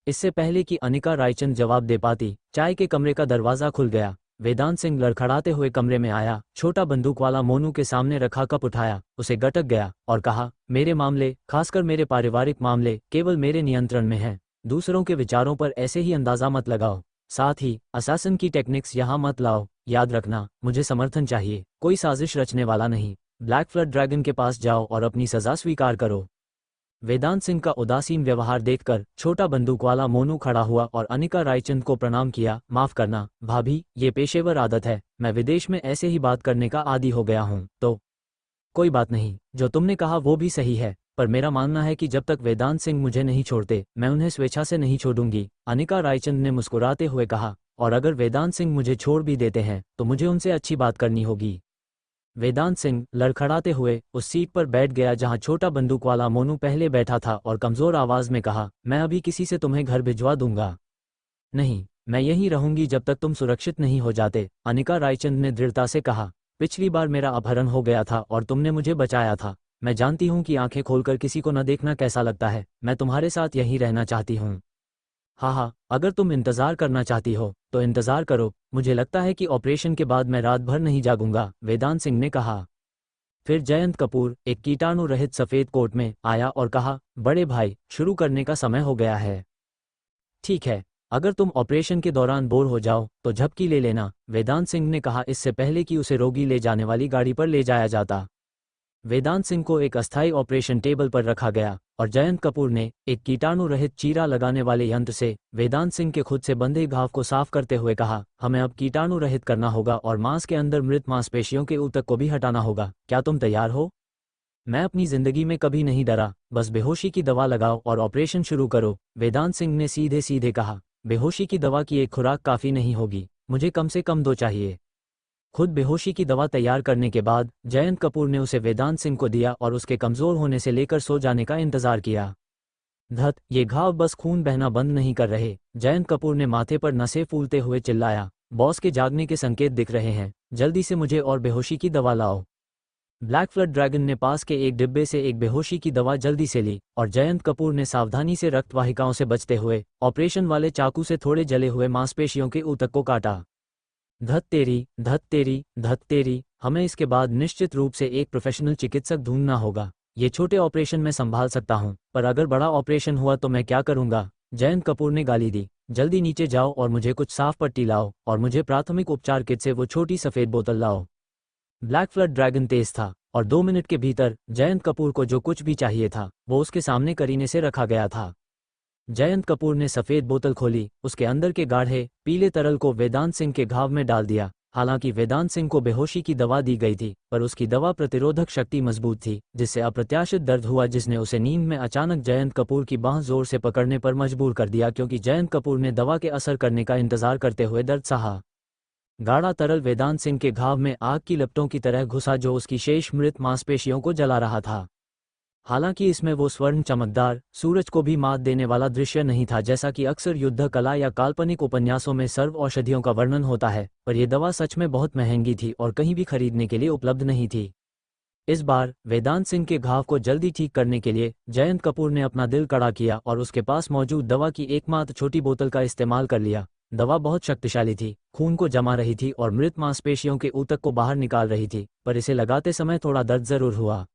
इससे पहले कि अनिका रायचंद जवाब दे पाती, चाय के कमरे का दरवाजा खुल गया। वेदांत सिंह लड़खड़ाते हुए कमरे में आया, छोटा बंदूक वाला मोनू के सामने रखा कप उठाया, उसे गटक गया और कहा, मेरे मामले, खासकर मेरे पारिवारिक मामले, केवल मेरे नियंत्रण में हैं। दूसरों के विचारों पर ऐसे ही अंदाजा मत लगाओ। साथ ही असासिन की टेक्निक्स यहाँ मत लाओ। याद रखना, मुझे समर्थन चाहिए, कोई साजिश रचने वाला नहीं। ब्लैक फ्लड ड्रैगन के पास जाओ और अपनी सजा स्वीकार करो। वेदांत सिंह का उदासीन व्यवहार देखकर छोटा बंदूक वाला मोनू खड़ा हुआ और अनिका रायचंद को प्रणाम किया। माफ करना भाभी, ये पेशेवर आदत है, मैं विदेश में ऐसे ही बात करने का आदी हो गया हूँ। तो कोई बात नहीं, जो तुमने कहा वो भी सही है, पर मेरा मानना है कि जब तक वेदांत सिंह मुझे नहीं छोड़ते, मैं उन्हें स्वेच्छा से नहीं छोड़ूंगी, अनिका रायचंद ने मुस्कुराते हुए कहा। और अगर वेदांत सिंह मुझे छोड़ भी देते हैं तो मुझे उनसे अच्छी बात करनी होगी। वेदांत सिंह लड़खड़ाते हुए उस सीट पर बैठ गया जहां छोटा बंदूक वाला मोनू पहले बैठा था और कमजोर आवाज में कहा, मैं अभी किसी से तुम्हें घर भिजवा दूंगा। नहीं, मैं यहीं रहूंगी जब तक तुम सुरक्षित नहीं हो जाते, अनिका रायचंद ने दृढ़ता से कहा। पिछली बार मेरा अपहरण हो गया था और तुमने मुझे बचाया था। मैं जानती हूँ कि आंखें खोलकर किसी को न देखना कैसा लगता है। मैं तुम्हारे साथ यहीं रहना चाहती हूँ। हाँ, अगर तुम इंतजार करना चाहती हो तो इंतजार करो। मुझे लगता है कि ऑपरेशन के बाद मैं रात भर नहीं जागूंगा, वेदांत सिंह ने कहा। फिर जयंत कपूर एक कीटाणु रहित सफेद कोट में आया और कहा, बड़े भाई, शुरू करने का समय हो गया है। ठीक है, अगर तुम ऑपरेशन के दौरान बोर हो जाओ तो झपकी ले लेना, वेदांत सिंह ने कहा, इससे पहले कि उसे रोगी ले जाने वाली गाड़ी पर ले जाया जाता। वेदांत सिंह को एक अस्थायी ऑपरेशन टेबल पर रखा गया और जयंत कपूर ने एक कीटाणु रहित चीरा लगाने वाले यंत्र से वेदांत सिंह के खुद से बंधे घाव को साफ करते हुए कहा, हमें अब कीटाणु रहित करना होगा और मांस के अंदर मृत मांसपेशियों के ऊतक को भी हटाना होगा। क्या तुम तैयार हो? मैं अपनी जिंदगी में कभी नहीं डरा, बस बेहोशी की दवा लगाओ और ऑपरेशन शुरू करो, वेदांत सिंह ने सीधे सीधे कहा। बेहोशी की दवा की एक खुराक काफी नहीं होगी, मुझे कम से कम 2 चाहिए। खुद बेहोशी की दवा तैयार करने के बाद जयंत कपूर ने उसे वेदांत सिंह को दिया और उसके कमजोर होने से लेकर सो जाने का इंतजार किया। धत, ये घाव बस खून बहना बंद नहीं कर रहे, जयंत कपूर ने माथे पर नसें फूलते हुए चिल्लाया। बॉस के जागने के संकेत दिख रहे हैं, जल्दी से मुझे और बेहोशी की दवा लाओ। ब्लैक फ्लड ड्रैगन ने पास के एक डिब्बे से एक बेहोशी की दवा जल्दी से ली और जयंत कपूर ने सावधानी से रक्त वाहिकाओं से बचते हुए ऑपरेशन वाले चाकू से थोड़े जले हुए मांसपेशियों के ऊतक को काटा। धत तेरी, धत तेरी, धत तेरी, हमें इसके बाद निश्चित रूप से एक प्रोफेशनल चिकित्सक ढूंढना होगा। ये छोटे ऑपरेशन में संभाल सकता हूँ, पर अगर बड़ा ऑपरेशन हुआ तो मैं क्या करूँगा? जयंत कपूर ने गाली दी। जल्दी नीचे जाओ और मुझे कुछ साफ पट्टी लाओ और मुझे प्राथमिक उपचार किट से वो छोटी सफ़ेद बोतल लाओ। ब्लैक फ्लड ड्रैगन तेज था और 2 मिनट के भीतर जयंत कपूर को जो कुछ भी चाहिए था वो उसके सामने करीने से रखा गया था। जयंत कपूर ने सफ़ेद बोतल खोली, उसके अंदर के गाढ़े पीले तरल को वेदांत सिंह के घाव में डाल दिया। हालांकि वेदांत सिंह को बेहोशी की दवा दी गई थी, पर उसकी दवा प्रतिरोधक शक्ति मजबूत थी, जिससे अप्रत्याशित दर्द हुआ जिसने उसे नींद में अचानक जयंत कपूर की बांह जोर से पकड़ने पर मजबूर कर दिया, क्योंकि जयंत कपूर ने दवा के असर करने का इंतजार करते हुए दर्द सहा। गाढ़ा तरल वेदांत सिंह के घाव में आग की लपटों की तरह घुसा जो उसकी शेष मृत मांसपेशियों को जला रहा था। हालांकि इसमें वो स्वर्ण चमकदार सूरज को भी मात देने वाला दृश्य नहीं था जैसा कि अक्सर युद्ध कला या काल्पनिक उपन्यासों में सर्व औषधियों का वर्णन होता है, पर यह दवा सच में बहुत महंगी थी और कहीं भी खरीदने के लिए उपलब्ध नहीं थी। इस बार वेदांत सिंह के घाव को जल्दी ठीक करने के लिए जयंत कपूर ने अपना दिल कड़ा किया और उसके पास मौजूद दवा की एकमात्र छोटी बोतल का इस्तेमाल कर लिया। दवा बहुत शक्तिशाली थी, खून को जमा रही थी और मृत मांसपेशियों के ऊतक को बाहर निकाल रही थी, पर इसे लगाते समय थोड़ा दर्द जरूर हुआ।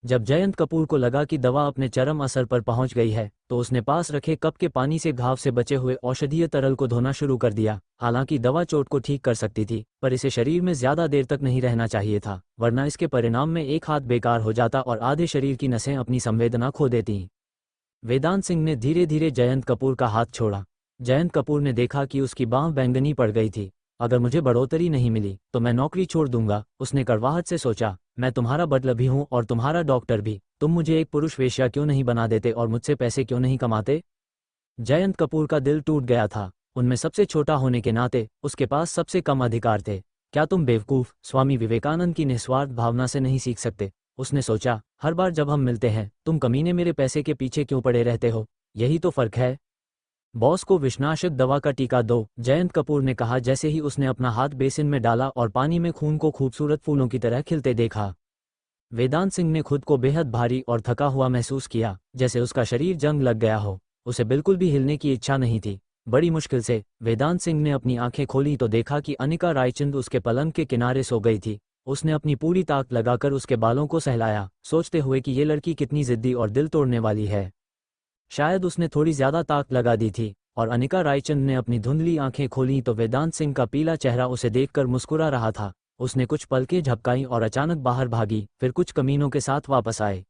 जब जयंत कपूर को लगा कि दवा अपने चरम असर पर पहुंच गई है, तो उसने पास रखे कप के पानी से घाव से बचे हुए औषधीय तरल को धोना शुरू कर दिया। हालांकि दवा चोट को ठीक कर सकती थी, पर इसे शरीर में ज्यादा देर तक नहीं रहना चाहिए था, वरना इसके परिणाम में एक हाथ बेकार हो जाता और आधे शरीर की नसें अपनी संवेदना खो देती। वेदांत सिंह ने धीरे धीरे जयंत कपूर का हाथ छोड़ा। जयंत कपूर ने देखा कि उसकी बांह बैंगनी पड़ गई थी। अगर मुझे बढ़ोतरी नहीं मिली तो मैं नौकरी छोड़ दूंगा, उसने कड़वाहट से सोचा। मैं तुम्हारा बदला भी हूं और तुम्हारा डॉक्टर भी। तुम मुझे एक पुरुष वेश्या क्यों नहीं बना देते और मुझसे पैसे क्यों नहीं कमाते? जयंत कपूर का दिल टूट गया था। उनमें सबसे छोटा होने के नाते उसके पास सबसे कम अधिकार थे। क्या तुम बेवकूफ स्वामी विवेकानंद की निस्वार्थ भावना से नहीं सीख सकते? उसने सोचा। हर बार जब हम मिलते हैं तुम कमीने मेरे पैसे के पीछे क्यों पड़े रहते हो? यही तो फर्क है। बॉस को विषनाशक दवा का टीका दो, जयंत कपूर ने कहा जैसे ही उसने अपना हाथ बेसिन में डाला और पानी में खून को खूबसूरत फूलों की तरह खिलते देखा। वेदांत सिंह ने खुद को बेहद भारी और थका हुआ महसूस किया, जैसे उसका शरीर जंग लग गया हो। उसे बिल्कुल भी हिलने की इच्छा नहीं थी। बड़ी मुश्किल से वेदांत सिंह ने अपनी आंखें खोली तो देखा कि अनिका रायचंद उसके पलंग के किनारे सो गई थी। उसने अपनी पूरी ताकत लगाकर उसके बालों को सहलाया, सोचते हुए कि ये लड़की कितनी जिद्दी और दिल तोड़ने वाली है। शायद उसने थोड़ी ज्यादा ताकत लगा दी थी और अनिका रायचंद ने अपनी धुंधली आंखें खोलीं तो वेदांत सिंह का पीला चेहरा उसे देखकर मुस्कुरा रहा था। उसने कुछ पलकें झपकाईं और अचानक बाहर भागी, फिर कुछ कमीनों के साथ वापस आए।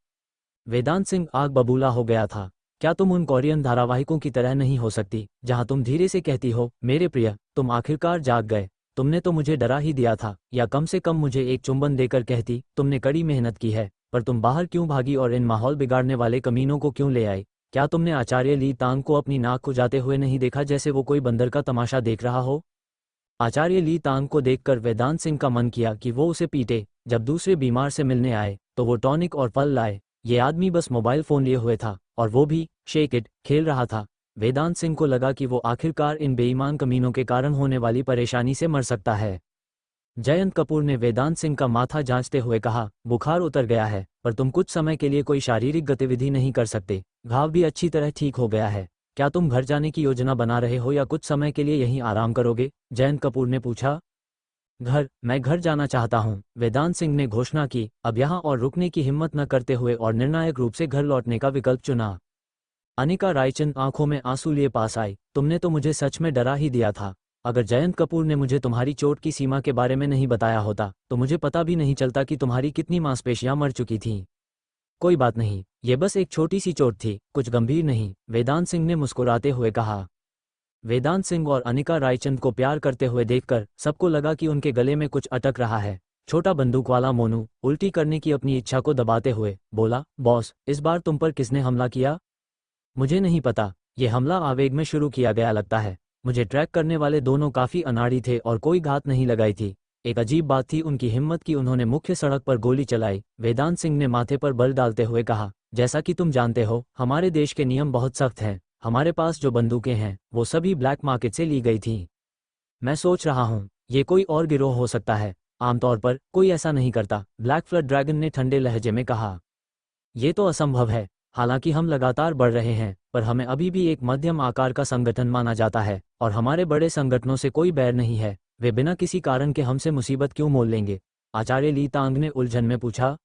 वेदांत सिंह आग बबूला हो गया था। क्या तुम उन कोरियन धारावाहिकों की तरह नहीं हो सकती जहां तुम धीरे से कहती हो, मेरे प्रिय, तुम आखिरकार जाग गए। तुमने तो मुझे डरा ही दिया था, या कम से कम मुझे एक चुंबन देकर कहती, तुमने कड़ी मेहनत की है, पर तुम बाहर क्यों भागी और इन माहौल बिगाड़ने वाले कमीनों को क्यों ले आई? क्या तुमने आचार्य ली तांग को अपनी नाक को जाते हुए नहीं देखा जैसे वो कोई बंदर का तमाशा देख रहा हो? आचार्य ली तांग को देखकर वेदांत सिंह का मन किया कि वो उसे पीटे। जब दूसरे बीमार से मिलने आए तो वो टॉनिक और फल लाए। ये आदमी बस मोबाइल फोन लिए हुए था और वो भी शेक इट खेल रहा था। वेदांत सिंह को लगा कि वो आखिरकार इन बेईमान कमीनों के कारण होने वाली परेशानी से मर सकता है। जयंत कपूर ने वेदांत सिंह का माथा जांचते हुए कहा, बुखार उतर गया है, पर तुम कुछ समय के लिए कोई शारीरिक गतिविधि नहीं कर सकते। घाव भी अच्छी तरह ठीक हो गया है। क्या तुम घर जाने की योजना बना रहे हो या कुछ समय के लिए यहीं आराम करोगे? जयंत कपूर ने पूछा। मैं घर जाना चाहता हूँ, वेदांत सिंह ने घोषणा की, अब यहाँ और रुकने की हिम्मत न करते हुए और निर्णायक रूप से घर लौटने का विकल्प चुना। अनिका रायचंद आंखों में आंसू लिए पास आई। तुमने तो मुझे सच में डरा ही दिया था। अगर जयंत कपूर ने मुझे तुम्हारी चोट की सीमा के बारे में नहीं बताया होता तो मुझे पता भी नहीं चलता कि तुम्हारी कितनी मांसपेशियां मर चुकी थीं। कोई बात नहीं, ये बस एक छोटी सी चोट थी, कुछ गंभीर नहीं, वेदांत सिंह ने मुस्कुराते हुए कहा। वेदांत सिंह और अनिका रायचंद को प्यार करते हुए देखकर सबको लगा कि उनके गले में कुछ अटक रहा है। छोटा बंदूक वाला मोनू उल्टी करने की अपनी इच्छा को दबाते हुए बोला, बॉस, इस बार तुम पर किसने हमला किया? मुझे नहीं पता। ये हमला आवेग में शुरू किया गया लगता है। मुझे ट्रैक करने वाले दोनों काफी अनाड़ी थे और कोई घात नहीं लगाई थी। एक अजीब बात थी उनकी हिम्मत की उन्होंने मुख्य सड़क पर गोली चलाई। वेदांत सिंह ने माथे पर बल डालते हुए कहा, जैसा कि तुम जानते हो हमारे देश के नियम बहुत सख्त हैं। हमारे पास जो बंदूकें हैं वो सभी ब्लैक मार्केट से ली गई थीं। मैं सोच रहा हूँ ये कोई और गिरोह हो सकता है। आमतौर पर कोई ऐसा नहीं करता, ब्लैक फ्लड ड्रैगन ने ठंडे लहजे में कहा। ये तो असंभव है। हालांकि हम लगातार बढ़ रहे हैं, पर हमें अभी भी एक मध्यम आकार का संगठन माना जाता है और हमारे बड़े संगठनों से कोई बैर नहीं है। वे बिना किसी कारण के हमसे मुसीबत क्यों मोल लेंगे? आचार्य ली तांग ने उलझन में पूछा।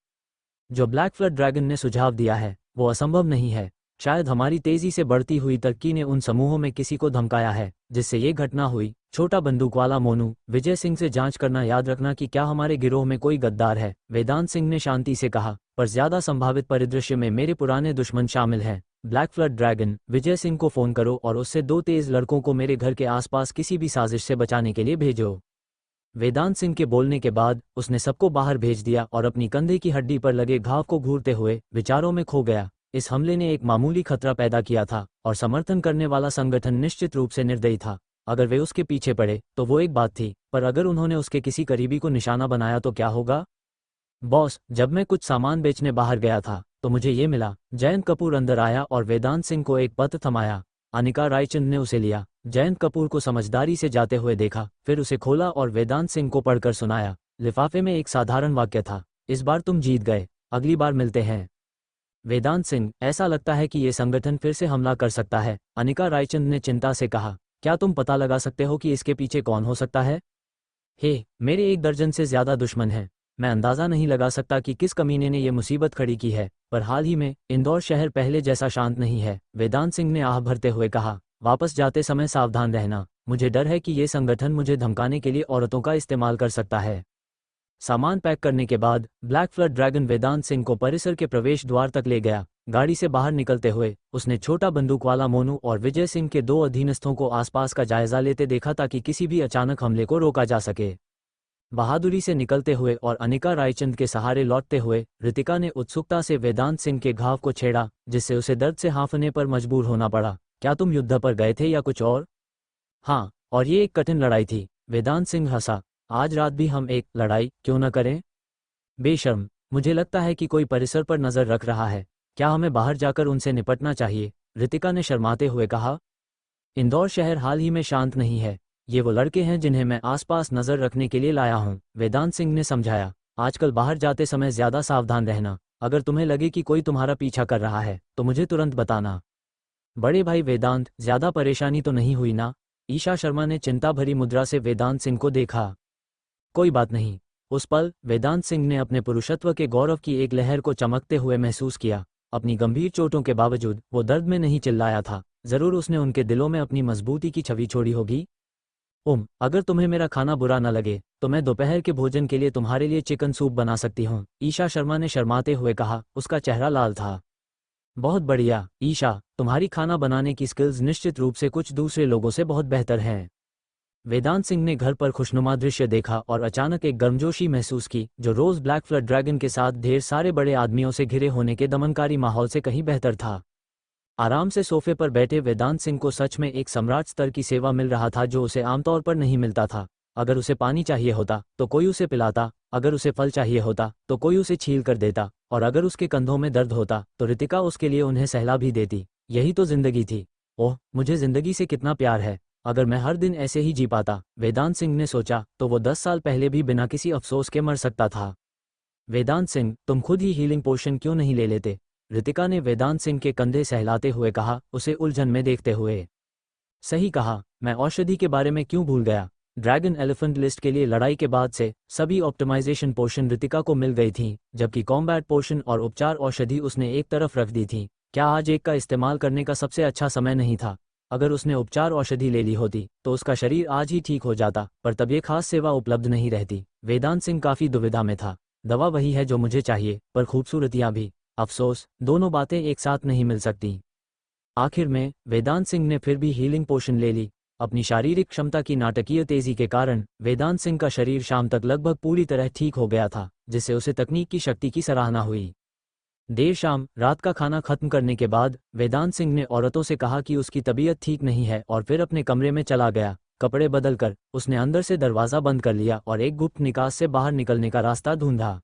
जो ब्लैक फ्लड ड्रैगन ने सुझाव दिया है वो असंभव नहीं है। शायद हमारी तेजी से बढ़ती हुई तरक्की ने उन समूहों में किसी को धमकाया है जिससे ये घटना हुई। छोटा बंदूक वाला मोनू, विजय सिंह से जांच करना, याद रखना कि क्या हमारे गिरोह में कोई गद्दार है, वेदांत सिंह ने शांति से कहा। पर ज्यादा संभावित परिदृश्य में मेरे पुराने दुश्मन शामिल हैं। Black flood dragon, Vijay Singh को फोन करो और उससे 2 तेज लड़कों को मेरे घर के आसपास किसी भी साजिश से बचाने के लिए भेजो। वेदांत सिंह के बोलने के बाद उसने सबको बाहर भेज दिया और अपनी कंधे की हड्डी पर लगे घाव को घूरते हुए विचारों में खो गया। इस हमले ने एक मामूली खतरा पैदा किया था और समर्थन करने वाला संगठन निश्चित रूप से निर्दयी था। अगर वे उसके पीछे पड़े तो वो एक बात थी, पर अगर उन्होंने उसके किसी करीबी को निशाना बनाया तो क्या होगा? बॉस, जब मैं कुछ सामान बेचने बाहर गया था तो मुझे ये मिला। जयंत कपूर अंदर आया और वेदांत सिंह को एक पत्र थमाया। अनिका रायचंद ने उसे लिया। जयंत कपूर को समझदारी से जाते हुए देखा, फिर उसे खोला और वेदांत सिंह को पढ़कर सुनाया। लिफाफे में एक साधारण वाक्य था, इस बार तुम जीत गए, अगली बार मिलते हैं। वेदांत सिंह, ऐसा लगता है कि ये संगठन फिर से हमला कर सकता है, अनिका रायचंद ने चिंता से कहा। क्या तुम पता लगा सकते हो कि इसके पीछे कौन हो सकता है? हे, मेरे 1 दर्जन से ज्यादा दुश्मन हैं। मैं अंदाजा नहीं लगा सकता कि किस कमीने ने ये मुसीबत खड़ी की है, पर हाल ही में इंदौर शहर पहले जैसा शांत नहीं है, वेदांत सिंह ने आह भरते हुए कहा। वापस जाते समय सावधान रहना, मुझे डर है कि ये संगठन मुझे धमकाने के लिए औरतों का इस्तेमाल कर सकता है। सामान पैक करने के बाद ब्लैक फ्लड ड्रैगन वेदांत सिंह को परिसर के प्रवेश द्वार तक ले गया। गाड़ी से बाहर निकलते हुए उसने छोटा बंदूक वाला मोनू और विजय सिंह के 2 अधीनस्थों को आसपास का जायजा लेते देखा ताकि किसी भी अचानक हमले को रोका जा सके। बहादुरी से निकलते हुए और अनिका रायचंद के सहारे लौटते हुए रितिका ने उत्सुकता से वेदांत सिंह के घाव को छेड़ा, जिससे उसे दर्द से हाँफने पर मजबूर होना पड़ा। क्या तुम युद्ध पर गए थे या कुछ और? हाँ, और ये एक कठिन लड़ाई थी। वेदांत सिंह हंसा। आज रात भी हम एक लड़ाई क्यों न करें? बेशर्म, मुझे लगता है कि कोई परिसर पर नजर रख रहा है। क्या हमें बाहर जाकर उनसे निपटना चाहिए? रितिका ने शर्माते हुए कहा। इंदौर शहर हाल ही में शांत नहीं है। ये वो लड़के हैं जिन्हें मैं आसपास नजर रखने के लिए लाया हूं, वेदांत सिंह ने समझाया। आजकल बाहर जाते समय ज्यादा सावधान रहना। अगर तुम्हें लगे कि कोई तुम्हारा पीछा कर रहा है तो मुझे तुरंत बताना। बड़े भाई वेदांत, ज्यादा परेशानी तो नहीं हुई ना? ईशा शर्मा ने चिंता भरी मुद्रा से वेदांत सिंह को देखा। कोई बात नहीं। उस पल वेदांत सिंह ने अपने पुरुषत्व के गौरव की एक लहर को चमकते हुए महसूस किया। अपनी गंभीर चोटों के बावजूद वो दर्द में नहीं चिल्लाया था। जरूर उसने उनके दिलों में अपनी मजबूती की छवि छोड़ी होगी। अगर तुम्हें मेरा खाना बुरा न लगे तो मैं दोपहर के भोजन के लिए तुम्हारे लिए चिकन सूप बना सकती हूँ, ईशा शर्मा ने शर्माते हुए कहा। उसका चेहरा लाल था। बहुत बढ़िया ईशा, तुम्हारी खाना बनाने की स्किल्स निश्चित रूप से कुछ दूसरे लोगों से बहुत बेहतर हैं। वेदांत सिंह ने घर पर खुशनुमा दृश्य देखा और अचानक एक गर्मजोशी महसूस की जो रोज ब्लैक फ्लड ड्रैगन के साथ ढेर सारे बड़े आदमियों से घिरे होने के दमनकारी माहौल से कहीं बेहतर था। आराम से सोफे पर बैठे वेदांत सिंह को सच में एक सम्राट स्तर की सेवा मिल रहा था जो उसे आमतौर पर नहीं मिलता था। अगर उसे पानी चाहिए होता तो कोई उसे पिलाता, अगर उसे फल चाहिए होता तो कोई उसे छील कर देता, और अगर उसके कंधों में दर्द होता तो रितिका उसके लिए उन्हें सहला भी देती। यही तो जिंदगी थी। ओह, मुझे जिंदगी से कितना प्यार है। अगर मैं हर दिन ऐसे ही जी पाता, वेदांत सिंह ने सोचा, तो वो 10 साल पहले भी बिना किसी अफसोस के मर सकता था। वेदांत सिंह, तुम खुद ही हीलिंग पोशन क्यों नहीं ले लेते? रितिका ने वेदांत सिंह के कंधे सहलाते हुए कहा, उसे उलझन में देखते हुए। सही कहा, मैं औषधि के बारे में क्यों भूल गया। ड्रैगन एलिफेंट लिस्ट के लिए लड़ाई के बाद से सभी ऑप्टिमाइजेशन पोशन रितिका को मिल गई थी, जबकि कॉम्बैट पोशन और उपचार औषधि उसने एक तरफ रख दी थी। क्या आज एक का इस्तेमाल करने का सबसे अच्छा समय नहीं था? अगर उसने उपचार औषधि ले ली होती तो उसका शरीर आज ही ठीक हो जाता, पर तब ये खास सेवा उपलब्ध नहीं रहती। वेदांत सिंह काफी दुविधा में था। दवा वही है जो मुझे चाहिए, पर खूबसूरतियां भी। अफसोस, दोनों बातें एक साथ नहीं मिल सकती। आखिर में वेदांत सिंह ने फिर भी हीलिंग पोशन ले ली। अपनी शारीरिक क्षमता की नाटकीय तेजी के कारण वेदांत सिंह का शरीर शाम तक लगभग पूरी तरह ठीक हो गया था, जिससे उसे तकनीक की शक्ति की सराहना हुई। देर शाम रात का खाना खत्म करने के बाद वेदांत सिंह ने औरतों से कहा कि उसकी तबीयत ठीक नहीं है और फिर अपने कमरे में चला गया। कपड़े बदलकर उसने अंदर से दरवाजा बंद कर लिया और एक गुप्त निकास से बाहर निकलने का रास्ता ढूंढा।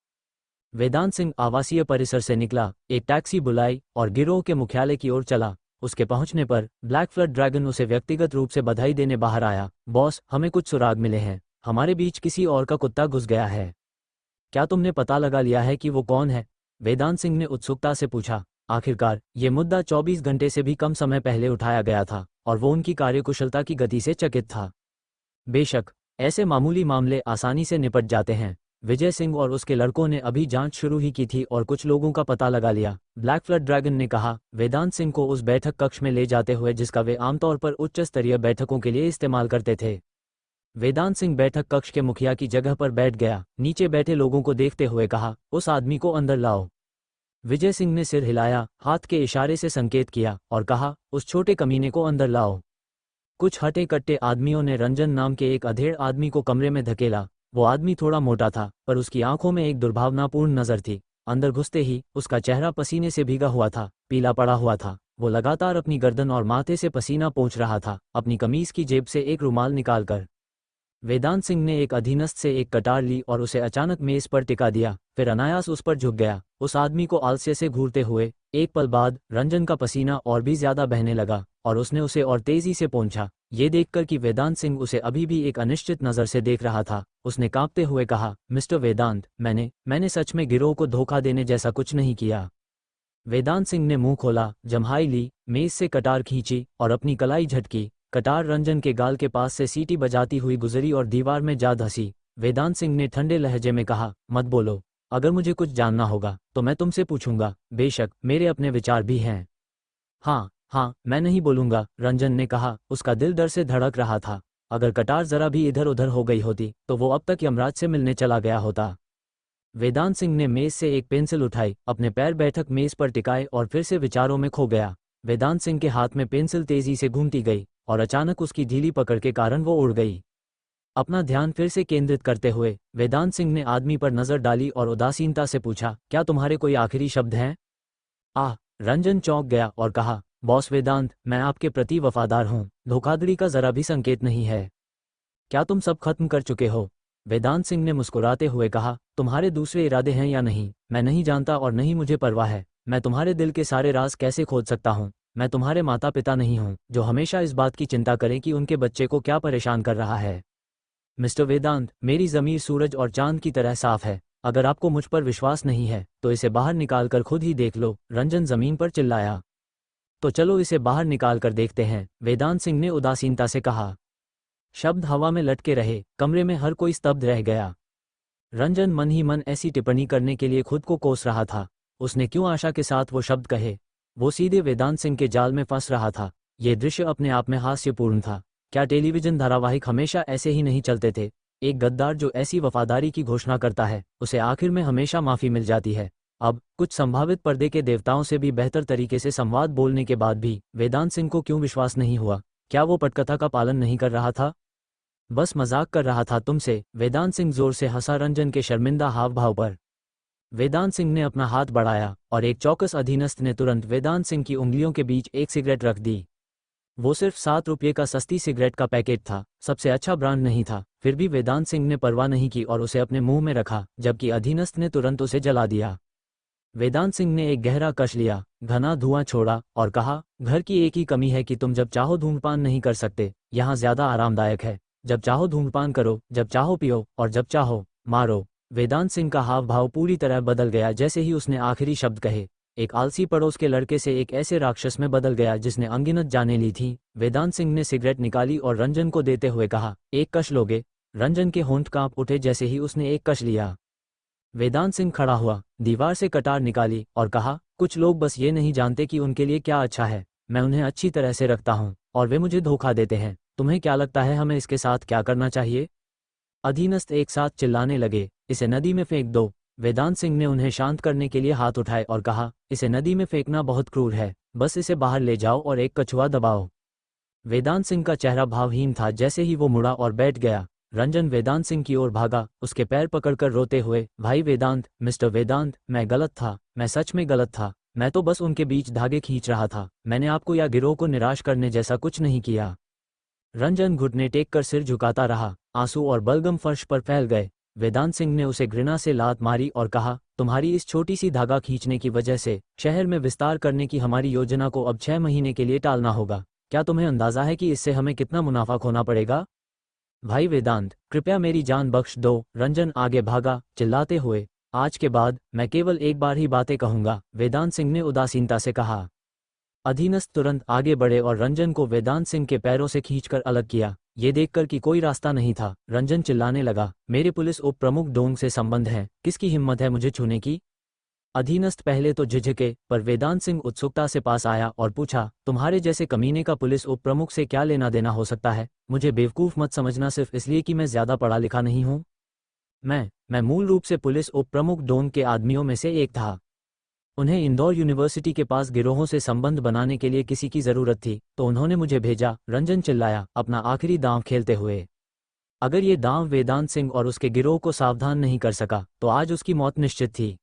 वेदांत सिंह आवासीय परिसर से निकला, एक टैक्सी बुलाई और गिरोह के मुख्यालय की ओर चला। उसके पहुंचने पर ब्लैक फ्लड ड्रैगन उसे व्यक्तिगत रूप से बधाई देने बाहर आया। बॉस, हमें कुछ सुराग मिले हैं। हमारे बीच किसी और का कुत्ता घुस गया है। क्या तुमने पता लगा लिया है कि वो कौन है? वेदांत सिंह ने उत्सुकता से पूछा। आखिरकार ये मुद्दा 24 घंटे से भी कम समय पहले उठाया गया था और वो उनकी कार्यकुशलता की गति से चकित था। बेशक ऐसे मामूली मामले आसानी से निपट जाते हैं। विजय सिंह और उसके लड़कों ने अभी जांच शुरू ही की थी और कुछ लोगों का पता लगा लिया, ब्लैक फ्लड ड्रैगन ने कहा, वेदांत सिंह को उस बैठक कक्ष में ले जाते हुए जिसका वे आमतौर पर उच्च स्तरीय बैठकों के लिए इस्तेमाल करते थे। वेदांत सिंह बैठक कक्ष के मुखिया की जगह पर बैठ गया, नीचे बैठे लोगों को देखते हुए कहा, उस आदमी को अंदर लाओ। विजय सिंह ने सिर हिलाया, हाथ के इशारे से संकेत किया और कहा, उस छोटे कमीने को अंदर लाओ। कुछ हटे कट्टे आदमियों ने रंजन नाम के एक अधेड़ आदमी को कमरे में धकेला। वो आदमी थोड़ा मोटा था, पर उसकी आंखों में एक दुर्भावनापूर्ण नजर थी। अंदर घुसते ही उसका चेहरा पसीने से भीगा हुआ था, पीला पड़ा हुआ था। वो लगातार अपनी गर्दन और माथे से पसीना पोंछ रहा था, अपनी कमीज की जेब से एक रुमाल निकालकर। वेदांत सिंह ने एक अधीनस्थ से एक कटार ली और उसे अचानक मेज पर टिका दिया, फिर अनायास उस पर झुक गया। उस आदमी को आलस्य से घूरते हुए एक पल बाद रंजन का पसीना और भी ज्यादा बहने लगा और उसने उसे और तेजी से पोंछा। ये देखकर कि वेदांत सिंह उसे अभी भी एक अनिश्चित नज़र से देख रहा था, उसने कांपते हुए कहा, मिस्टर वेदांत, मैंने सच में गिरोह को धोखा देने जैसा कुछ नहीं किया। वेदांत सिंह ने मुंह खोला, जम्हाई ली, मेज से कटार खींची और अपनी कलाई झटकी। कटार रंजन के गाल के पास से सीटी बजाती हुई गुजरी और दीवार में जा धंसी। वेदांत सिंह ने ठंडे लहजे में कहा, मत बोलो। अगर मुझे कुछ जानना होगा तो मैं तुमसे पूछूंगा। बेशक मेरे अपने विचार भी हैं। हाँ, मैं नहीं बोलूंगा, रंजन ने कहा, उसका दिल डर से धड़क रहा था। अगर कटार जरा भी इधर उधर हो गई होती तो वो अब तक यमराज से मिलने चला गया होता। वेदांत सिंह ने मेज से एक पेंसिल उठाई, अपने पैर बैठक मेज पर टिकाए और फिर से विचारों में खो गया। वेदांत सिंह के हाथ में पेंसिल तेजी से घूमती गई और अचानक उसकी ढीली पकड़ के कारण वो उड़ गई। अपना ध्यान फिर से केंद्रित करते हुए वेदांत सिंह ने आदमी पर नजर डाली और उदासीनता से पूछा, क्या तुम्हारे कोई आखिरी शब्द हैं? रंजन चौंक गया और कहा, बॉस वेदांत, मैं आपके प्रति वफादार हूं, धोखाधड़ी का जरा भी संकेत नहीं है। क्या तुम सब खत्म कर चुके हो? वेदांत सिंह ने मुस्कुराते हुए कहा, तुम्हारे दूसरे इरादे हैं या नहीं मैं नहीं जानता और नहीं मुझे परवाह है। मैं तुम्हारे दिल के सारे राज कैसे खोज सकता हूँ? मैं तुम्हारे माता पिता नहीं हूँ जो हमेशा इस बात की चिंता करें कि उनके बच्चे को क्या परेशान कर रहा है। मिस्टर वेदांत, मेरी ज़मीर सूरज और चांद की तरह साफ है। अगर आपको मुझ पर विश्वास नहीं है तो इसे बाहर निकाल कर खुद ही देख लो, रंजन जमीन पर चिल्लाया। तो चलो इसे बाहर निकाल कर देखते हैं, वेदांत सिंह ने उदासीनता से कहा। शब्द हवा में लटके रहे, कमरे में हर कोई स्तब्ध रह गया। रंजन मन ही मन ऐसी टिप्पणी करने के लिए खुद को कोस रहा था। उसने क्यों आशा के साथ वो शब्द कहे? वो सीधे वेदांत सिंह के जाल में फंस रहा था। ये दृश्य अपने आप में हास्यपूर्ण था। क्या टेलीविजन धारावाहिक हमेशा ऐसे ही नहीं चलते थे? एक गद्दार जो ऐसी वफादारी की घोषणा करता है उसे आखिर में हमेशा माफी मिल जाती है। अब कुछ संभावित पर्दे के देवताओं से भी बेहतर तरीके से संवाद बोलने के बाद भी वेदांत सिंह को क्यों विश्वास नहीं हुआ? क्या वो पटकथा का पालन नहीं कर रहा था? बस मजाक कर रहा था तुमसे, वेदांत सिंह जोर से हंसा रंजन के शर्मिंदा हाव भाव पर। वेदांत सिंह ने अपना हाथ बढ़ाया और एक चौकस अधीनस्थ ने तुरंत वेदांत सिंह की उंगलियों के बीच एक सिगरेट रख दी। वो सिर्फ 7 रुपये का सस्ती सिगरेट का पैकेट था, सबसे अच्छा ब्रांड नहीं था, फिर भी वेदांत सिंह ने परवाह नहीं की और उसे अपने मुंह में रखा, जबकि अधीनस्थ ने तुरंत उसे जला दिया। वेदांत सिंह ने एक गहरा कश लिया, घना धुआं छोड़ा और कहा, घर की एक ही कमी है कि तुम जब चाहो धूम्रपान नहीं कर सकते। यहाँ ज्यादा आरामदायक है। जब चाहो धूम्रपान करो, जब चाहो पियो और जब चाहो मारो। वेदांत सिंह का हाव भाव पूरी तरह बदल गया जैसे ही उसने आखिरी शब्द कहे। एक आलसी पड़ोस के लड़के से एक ऐसे राक्षस में बदल गया जिसने अनगिनत जाने ली थी। वेदांत सिंह ने सिगरेट निकाली और रंजन को देते हुए कहा, एक कश लोगे? रंजन के होंठ कांप उठे जैसे ही उसने एक कश लिया। वेदांत सिंह खड़ा हुआ, दीवार से कटार निकाली और कहा, कुछ लोग बस ये नहीं जानते कि उनके लिए क्या अच्छा है। मैं उन्हें अच्छी तरह से रखता हूँ और वे मुझे धोखा देते हैं। तुम्हें क्या लगता है हमें इसके साथ क्या करना चाहिए? अधीनस्थ एक साथ चिल्लाने लगे, इसे नदी में फेंक दो। वेदांत सिंह ने उन्हें शांत करने के लिए हाथ उठाए और कहा, इसे नदी में फेंकना बहुत क्रूर है, बस इसे बाहर ले जाओ और एक कछुआ दबाओ। वेदांत सिंह का चेहरा भावहीन था जैसे ही वो मुड़ा और बैठ गया। रंजन वेदांत सिंह की ओर भागा, उसके पैर पकड़कर रोते हुए, भाई वेदांत, मिस्टर वेदांत, मैं गलत था, मैं सच में गलत था। मैं तो बस उनके बीच धागे खींच रहा था। मैंने आपको या गिरोह को निराश करने जैसा कुछ नहीं किया। रंजन घुटने टेक कर सिर झुकाता रहा, आंसू और बलगम फर्श पर फैल गए। वेदांत सिंह ने उसे घृणा से लात मारी और कहा, तुम्हारी इस छोटी सी धागा खींचने की वजह से शहर में विस्तार करने की हमारी योजना को अब 6 महीने के लिए टालना होगा। क्या तुम्हें अंदाजा है कि इससे हमें कितना मुनाफा खोना पड़ेगा? भाई वेदांत, कृपया मेरी जान बख्श दो। रंजन आगे भागा, चिल्लाते हुए। आज के बाद मैं केवल एक बार ही बातें कहूंगा, वेदांत सिंह ने उदासीनता से कहा। अधीनस्थ तुरंत आगे बढ़े और रंजन को वेदांत सिंह के पैरों से खींचकर अलग किया। ये देखकर कि कोई रास्ता नहीं था, रंजन चिल्लाने लगा, मेरे पुलिस उप प्रमुख डोंग से संबंध है, किसकी हिम्मत है मुझे छूने की? अधीनस्थ पहले तो झिझके, पर वेदांत सिंह उत्सुकता से पास आया और पूछा, तुम्हारे जैसे कमीने का पुलिस उप प्रमुख से क्या लेना देना हो सकता है? मुझे बेवकूफ़ मत समझना सिर्फ इसलिए कि मैं ज़्यादा पढ़ा लिखा नहीं हूँ। मैं मूल रूप से पुलिस उप प्रमुख डोंग के आदमियों में से एक था। उन्हें इंदौर यूनिवर्सिटी के पास गिरोहों से संबंध बनाने के लिए किसी की ज़रूरत थी, तो उन्होंने मुझे भेजा। रंजन चिल्लाया, अपना आखिरी दांव खेलते हुए। अगर ये दांव वेदांत सिंह और उसके गिरोह को सावधान नहीं कर सका तो आज उसकी मौत निश्चित थी।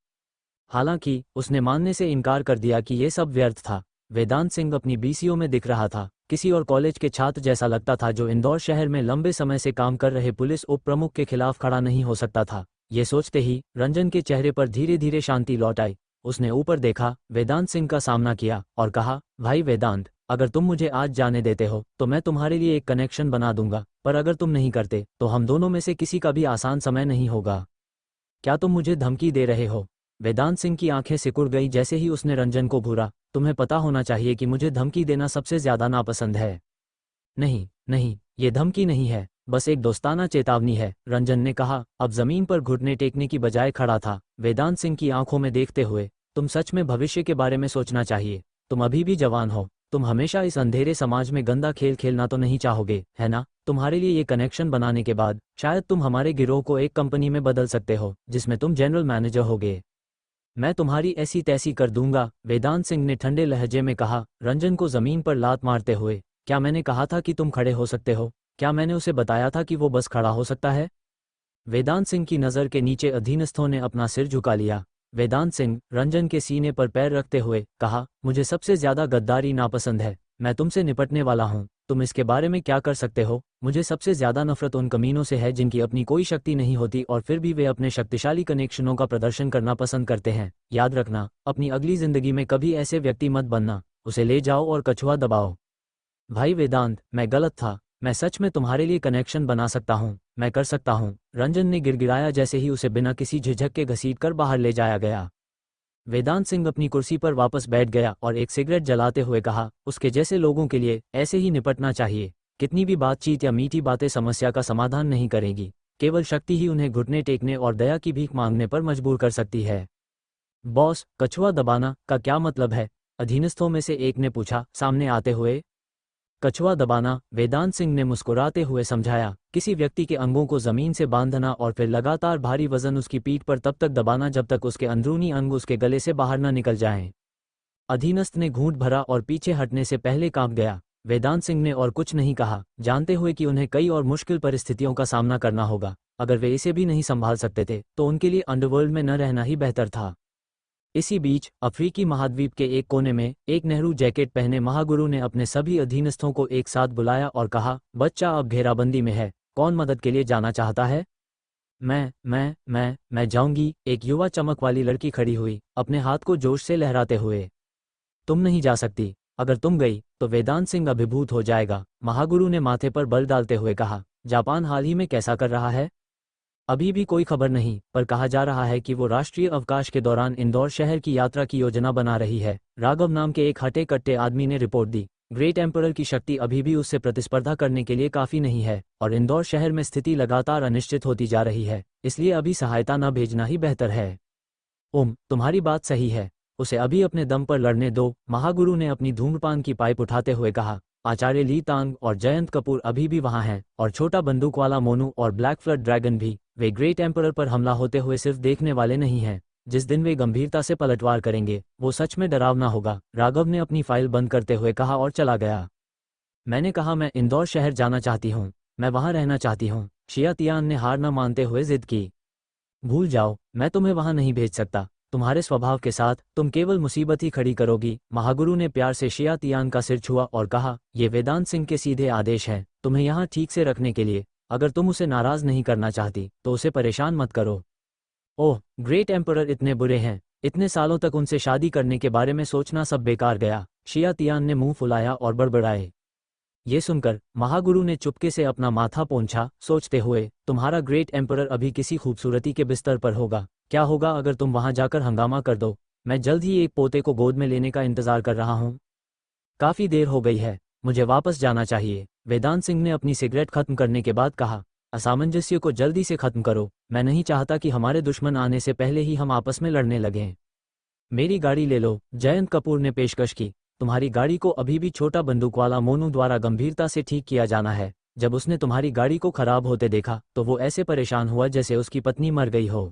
हालांकि उसने मानने से इनकार कर दिया कि यह सब व्यर्थ था। वेदांत सिंह अपनी बीसीओ में दिख रहा था, किसी और कॉलेज के छात्र जैसा लगता था जो इंदौर शहर में लंबे समय से काम कर रहे पुलिस उप प्रमुख के खिलाफ खड़ा नहीं हो सकता था। ये सोचते ही रंजन के चेहरे पर धीरे धीरे शांति लौट आई। उसने ऊपर देखा, वेदांत सिंह का सामना किया और कहा, भाई वेदांत, अगर तुम मुझे आज जाने देते हो तो मैं तुम्हारे लिए एक कनेक्शन बना दूंगा, पर अगर तुम नहीं करते तो हम दोनों में से किसी का भी आसान समय नहीं होगा। क्या तुम मुझे धमकी दे रहे हो? वेदांत सिंह की आंखें सिकुड़ गई जैसे ही उसने रंजन को घूरा। तुम्हें पता होना चाहिए कि मुझे धमकी देना सबसे ज्यादा नापसंद है। नहीं नहीं, ये धमकी नहीं है, बस एक दोस्ताना चेतावनी है, रंजन ने कहा, अब जमीन पर घुटने टेकने की बजाय खड़ा था, वेदांत सिंह की आंखों में देखते हुए। तुम सच में भविष्य के बारे में सोचना चाहिए। तुम अभी भी जवान हो, तुम हमेशा इस अंधेरे समाज में गंदा खेल खेलना तो नहीं चाहोगे, है ना? तुम्हारे लिए ये कनेक्शन बनाने के बाद शायद तुम हमारे गिरोह को एक कंपनी में बदल सकते हो जिसमें तुम जनरल मैनेजर होगे। मैं तुम्हारी ऐसी तैसी कर दूंगा, वेदांत सिंह ने ठंडे लहजे में कहा, रंजन को जमीन पर लात मारते हुए। क्या मैंने कहा था कि तुम खड़े हो सकते हो? क्या मैंने उसे बताया था कि वो बस खड़ा हो सकता है? वेदांत सिंह की नज़र के नीचे अधीनस्थों ने अपना सिर झुका लिया। वेदांत सिंह रंजन के सीने पर पैर रखते हुए कहा, मुझे सबसे ज्यादा गद्दारी नापसंद है। मैं तुमसे निपटने वाला हूं, तुम इसके बारे में क्या कर सकते हो? मुझे सबसे ज्यादा नफरत उन कमीनों से है जिनकी अपनी कोई शक्ति नहीं होती और फिर भी वे अपने शक्तिशाली कनेक्शनों का प्रदर्शन करना पसंद करते हैं। याद रखना, अपनी अगली जिंदगी में कभी ऐसे व्यक्ति मत बनना। उसे ले जाओ और कछुआ दबाओ। भाई वेदांत, मैं गलत था, मैं सच में तुम्हारे लिए कनेक्शन बना सकता हूँ, मैं कर सकता हूँ, रंजन ने गिड़गिड़ाया जैसे ही उसे बिना किसी झिझक के घसीटकर बाहर ले जाया गया। वेदांत सिंह अपनी कुर्सी पर वापस बैठ गया और एक सिगरेट जलाते हुए कहा, उसके जैसे लोगों के लिए ऐसे ही निपटना चाहिए। कितनी भी बातचीत या मीठी बातें समस्या का समाधान नहीं करेगी, केवल शक्ति ही उन्हें घुटने टेकने और दया की भीख मांगने पर मजबूर कर सकती है। बॉस, कछुआ दबाना का क्या मतलब है? अधीनस्थों में से एक ने पूछा, सामने आते हुए। कछुआ दबाना, वेदांत सिंह ने मुस्कुराते हुए समझाया, किसी व्यक्ति के अंगों को जमीन से बांधना और फिर लगातार भारी वजन उसकी पीठ पर तब तक दबाना जब तक उसके अंदरूनी अंग उसके गले से बाहर न निकल जाएं। अधीनस्थ ने घूंट भरा और पीछे हटने से पहले कांप गया। वेदांत सिंह ने और कुछ नहीं कहा, जानते हुए कि उन्हें कई और मुश्किल परिस्थितियों का सामना करना होगा। अगर वे इसे भी नहीं संभाल सकते थे तो उनके लिए अंडरवर्ल्ड में न रहना ही बेहतर था। इसी बीच अफ्रीकी महाद्वीप के एक कोने में एक नेहरू जैकेट पहने महागुरु ने अपने सभी अधीनस्थों को एक साथ बुलाया और कहा, बच्चा अब घेराबंदी में है, कौन मदद के लिए जाना चाहता है? मैं जाऊंगी, एक युवा चमक वाली लड़की खड़ी हुई, अपने हाथ को जोश से लहराते हुए। तुम नहीं जा सकती, अगर तुम गई तो वेदांत सिंह अभिभूत हो जाएगा, महागुरु ने माथे पर बल डालते हुए कहा। जापान हाल ही में कैसा कर रहा है? अभी भी कोई खबर नहीं, पर कहा जा रहा है कि वो राष्ट्रीय अवकाश के दौरान इंदौर शहर की यात्रा की योजना बना रही है, राघव नाम के एक हटे कट्टे आदमी ने रिपोर्ट दी। ग्रेट एम्परर की शक्ति अभी भी उससे प्रतिस्पर्धा करने के लिए काफी नहीं है और इंदौर शहर में स्थिति लगातार अनिश्चित होती जा रही है, इसलिए अभी सहायता न भेजना ही बेहतर है। तुम्हारी बात सही है, उसे अभी अपने दम पर लड़ने दो, महागुरु ने अपनी धूम्रपान की पाइप उठाते हुए कहा। आचार्य ली तांग और जयंत कपूर अभी भी वहां हैं, और छोटा बंदूक वाला मोनू और ब्लैक फ्लड ड्रैगन भी। वे ग्रेट एम्परर पर हमला होते हुए सिर्फ देखने वाले नहीं हैं, जिस दिन वे गंभीरता से पलटवार करेंगे वो सच में डरावना होगा, राघव ने अपनी फाइल बंद करते हुए कहा और चला गया। मैंने कहा मैं इंदौर शहर जाना चाहती हूँ, मैं वहां रहना चाहती हूँ, शिया तियान ने हार न मानते हुए जिद की। भूल जाओ, मैं तुम्हें वहां नहीं भेज सकता, तुम्हारे स्वभाव के साथ तुम केवल मुसीबत ही खड़ी करोगी, महागुरु ने प्यार से शिया तियान का सिर छुआ और कहा, ये वेदांत सिंह के सीधे आदेश हैं तुम्हें यहाँ ठीक से रखने के लिए, अगर तुम उसे नाराज नहीं करना चाहती तो उसे परेशान मत करो। ओह, ग्रेट एम्परर इतने बुरे हैं, इतने सालों तक उनसे शादी करने के बारे में सोचना सब बेकार गया, शिया तियान ने मुंह फुलाया और बड़बड़ाए। ये सुनकर महागुरु ने चुपके से अपना माथा पोंछा, सोचते हुए, तुम्हारा ग्रेट एम्परर अभी किसी खूबसूरती के बिस्तर पर होगा। क्या होगा अगर तुम वहां जाकर हंगामा कर दो? मैं जल्द ही एक पोते को गोद में लेने का इंतजार कर रहा हूँ। काफी देर हो गई है, मुझे वापस जाना चाहिए। वेदांत सिंह ने अपनी सिगरेट खत्म करने के बाद कहा, असामंजस्य को जल्दी से खत्म करो। मैं नहीं चाहता कि हमारे दुश्मन आने से पहले ही हम आपस में लड़ने लगें। मेरी गाड़ी ले लो, जयंत कपूर ने पेशकश की। तुम्हारी गाड़ी को अभी भी छोटा बंदूक वाला मोनू द्वारा गंभीरता से ठीक किया जाना है। जब उसने तुम्हारी गाड़ी को खराब होते देखा तो वो ऐसे परेशान हुआ जैसे उसकी पत्नी मर गई हो।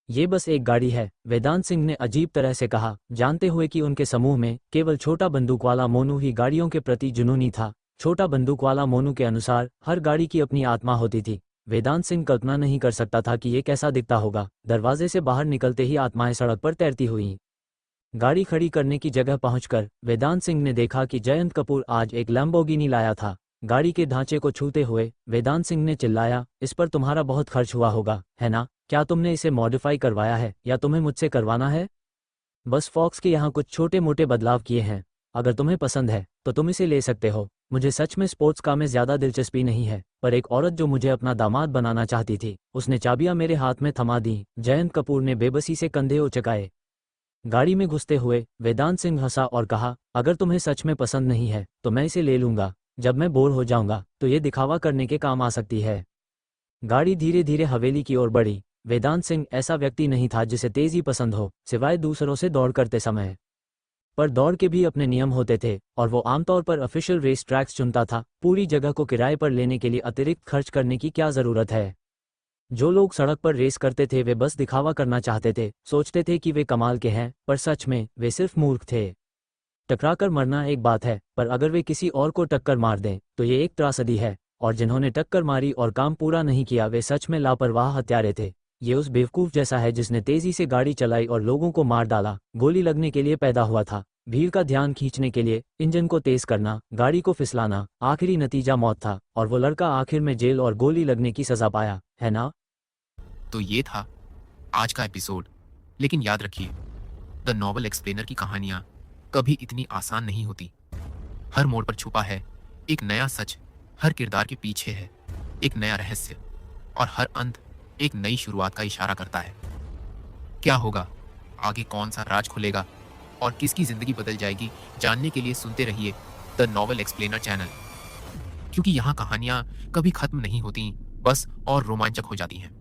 ये बस एक गाड़ी है, वेदांत सिंह ने अजीब तरह से कहा, जानते हुए कि उनके समूह में केवल छोटा बंदूक वाला मोनू ही गाड़ियों के प्रति जुनूनी था। छोटा बंदूक वाला मोनू के अनुसार हर गाड़ी की अपनी आत्मा होती थी। वेदांत सिंह कल्पना नहीं कर सकता था कि ये कैसा दिखता होगा। दरवाजे से बाहर निकलते ही आत्माएं सड़क पर तैरती हुई। गाड़ी खड़ी करने की जगह पहुंचकर वेदांत सिंह ने देखा कि जयंत कपूर आज एक लैम्बोर्गिनी लाया था। गाड़ी के ढांचे को छूते हुए वेदांत सिंह ने चिल्लाया, इस पर तुम्हारा बहुत खर्च हुआ होगा, है ना? क्या तुमने इसे मॉडिफाई करवाया है या तुम्हें मुझसे करवाना है? बस फॉक्स के यहाँ कुछ छोटे मोटे बदलाव किए हैं। अगर तुम्हें पसंद है तो तुम इसे ले सकते हो। मुझे सच में स्पोर्ट्स कार में ज्यादा दिलचस्पी नहीं है, पर एक औरत जो मुझे अपना दामाद बनाना चाहती थी, उसने चाबियां मेरे हाथ में थमा दी। जयंत कपूर ने बेबसी से कंधे उचकाए। गाड़ी में घुसते हुए वेदांत सिंह हंसा और कहा, अगर तुम्हें सच में पसंद नहीं है तो मैं इसे ले लूंगा। जब मैं बोर हो जाऊंगा तो ये दिखावा करने के काम आ सकती है। गाड़ी धीरे धीरे हवेली की ओर बढ़ी। वेदांत सिंह ऐसा व्यक्ति नहीं था जिसे तेजी पसंद हो, सिवाय दूसरों से दौड़ करते समय। पर दौड़ के भी अपने नियम होते थे और वो आमतौर पर ऑफिशियल रेस ट्रैक्स चुनता था। पूरी जगह को किराए पर लेने के लिए अतिरिक्त खर्च करने की क्या जरूरत है? जो लोग सड़क पर रेस करते थे वे बस दिखावा करना चाहते थे, सोचते थे कि वे कमाल के हैं, पर सच में वे सिर्फ मूर्ख थे। टकराकर मरना एक बात है, पर अगर वे किसी और को टक्कर मार दें तो ये एक त्रासदी है। और जिन्होंने टक्कर मारी और काम पूरा नहीं किया वे सच में लापरवाह हत्यारे थे। ये उस बेवकूफ जैसा है जिसने तेजी से गाड़ी चलाई और लोगों को मार डाला। गोली लगने के लिए पैदा हुआ था, भीड़ का ध्यान खींचने के लिए, इंजन को तेज करना, गाड़ी को फिसलाना, आखिरी नतीजा मौत था। और वो लड़का आखिर में जेल और गोली लगने की सजा पाया, है ना? तो ये था आज का एपिसोड। लेकिन याद रखिए, द नॉवल एक्सप्लेनर की कहानियां कभी इतनी आसान नहीं होती। हर मोड़ पर छुपा है एक नया सच, हर किरदार के पीछे है एक नया रहस्य, और हर अंत एक नई शुरुआत का इशारा करता है। क्या होगा आगे, कौन सा राज खुलेगा और किसकी जिंदगी बदल जाएगी, जानने के लिए सुनते रहिए द नॉवल एक्सप्लेनर चैनल, क्योंकि यहाँ कहानियां कभी खत्म नहीं होती, बस और रोमांचक हो जाती हैं।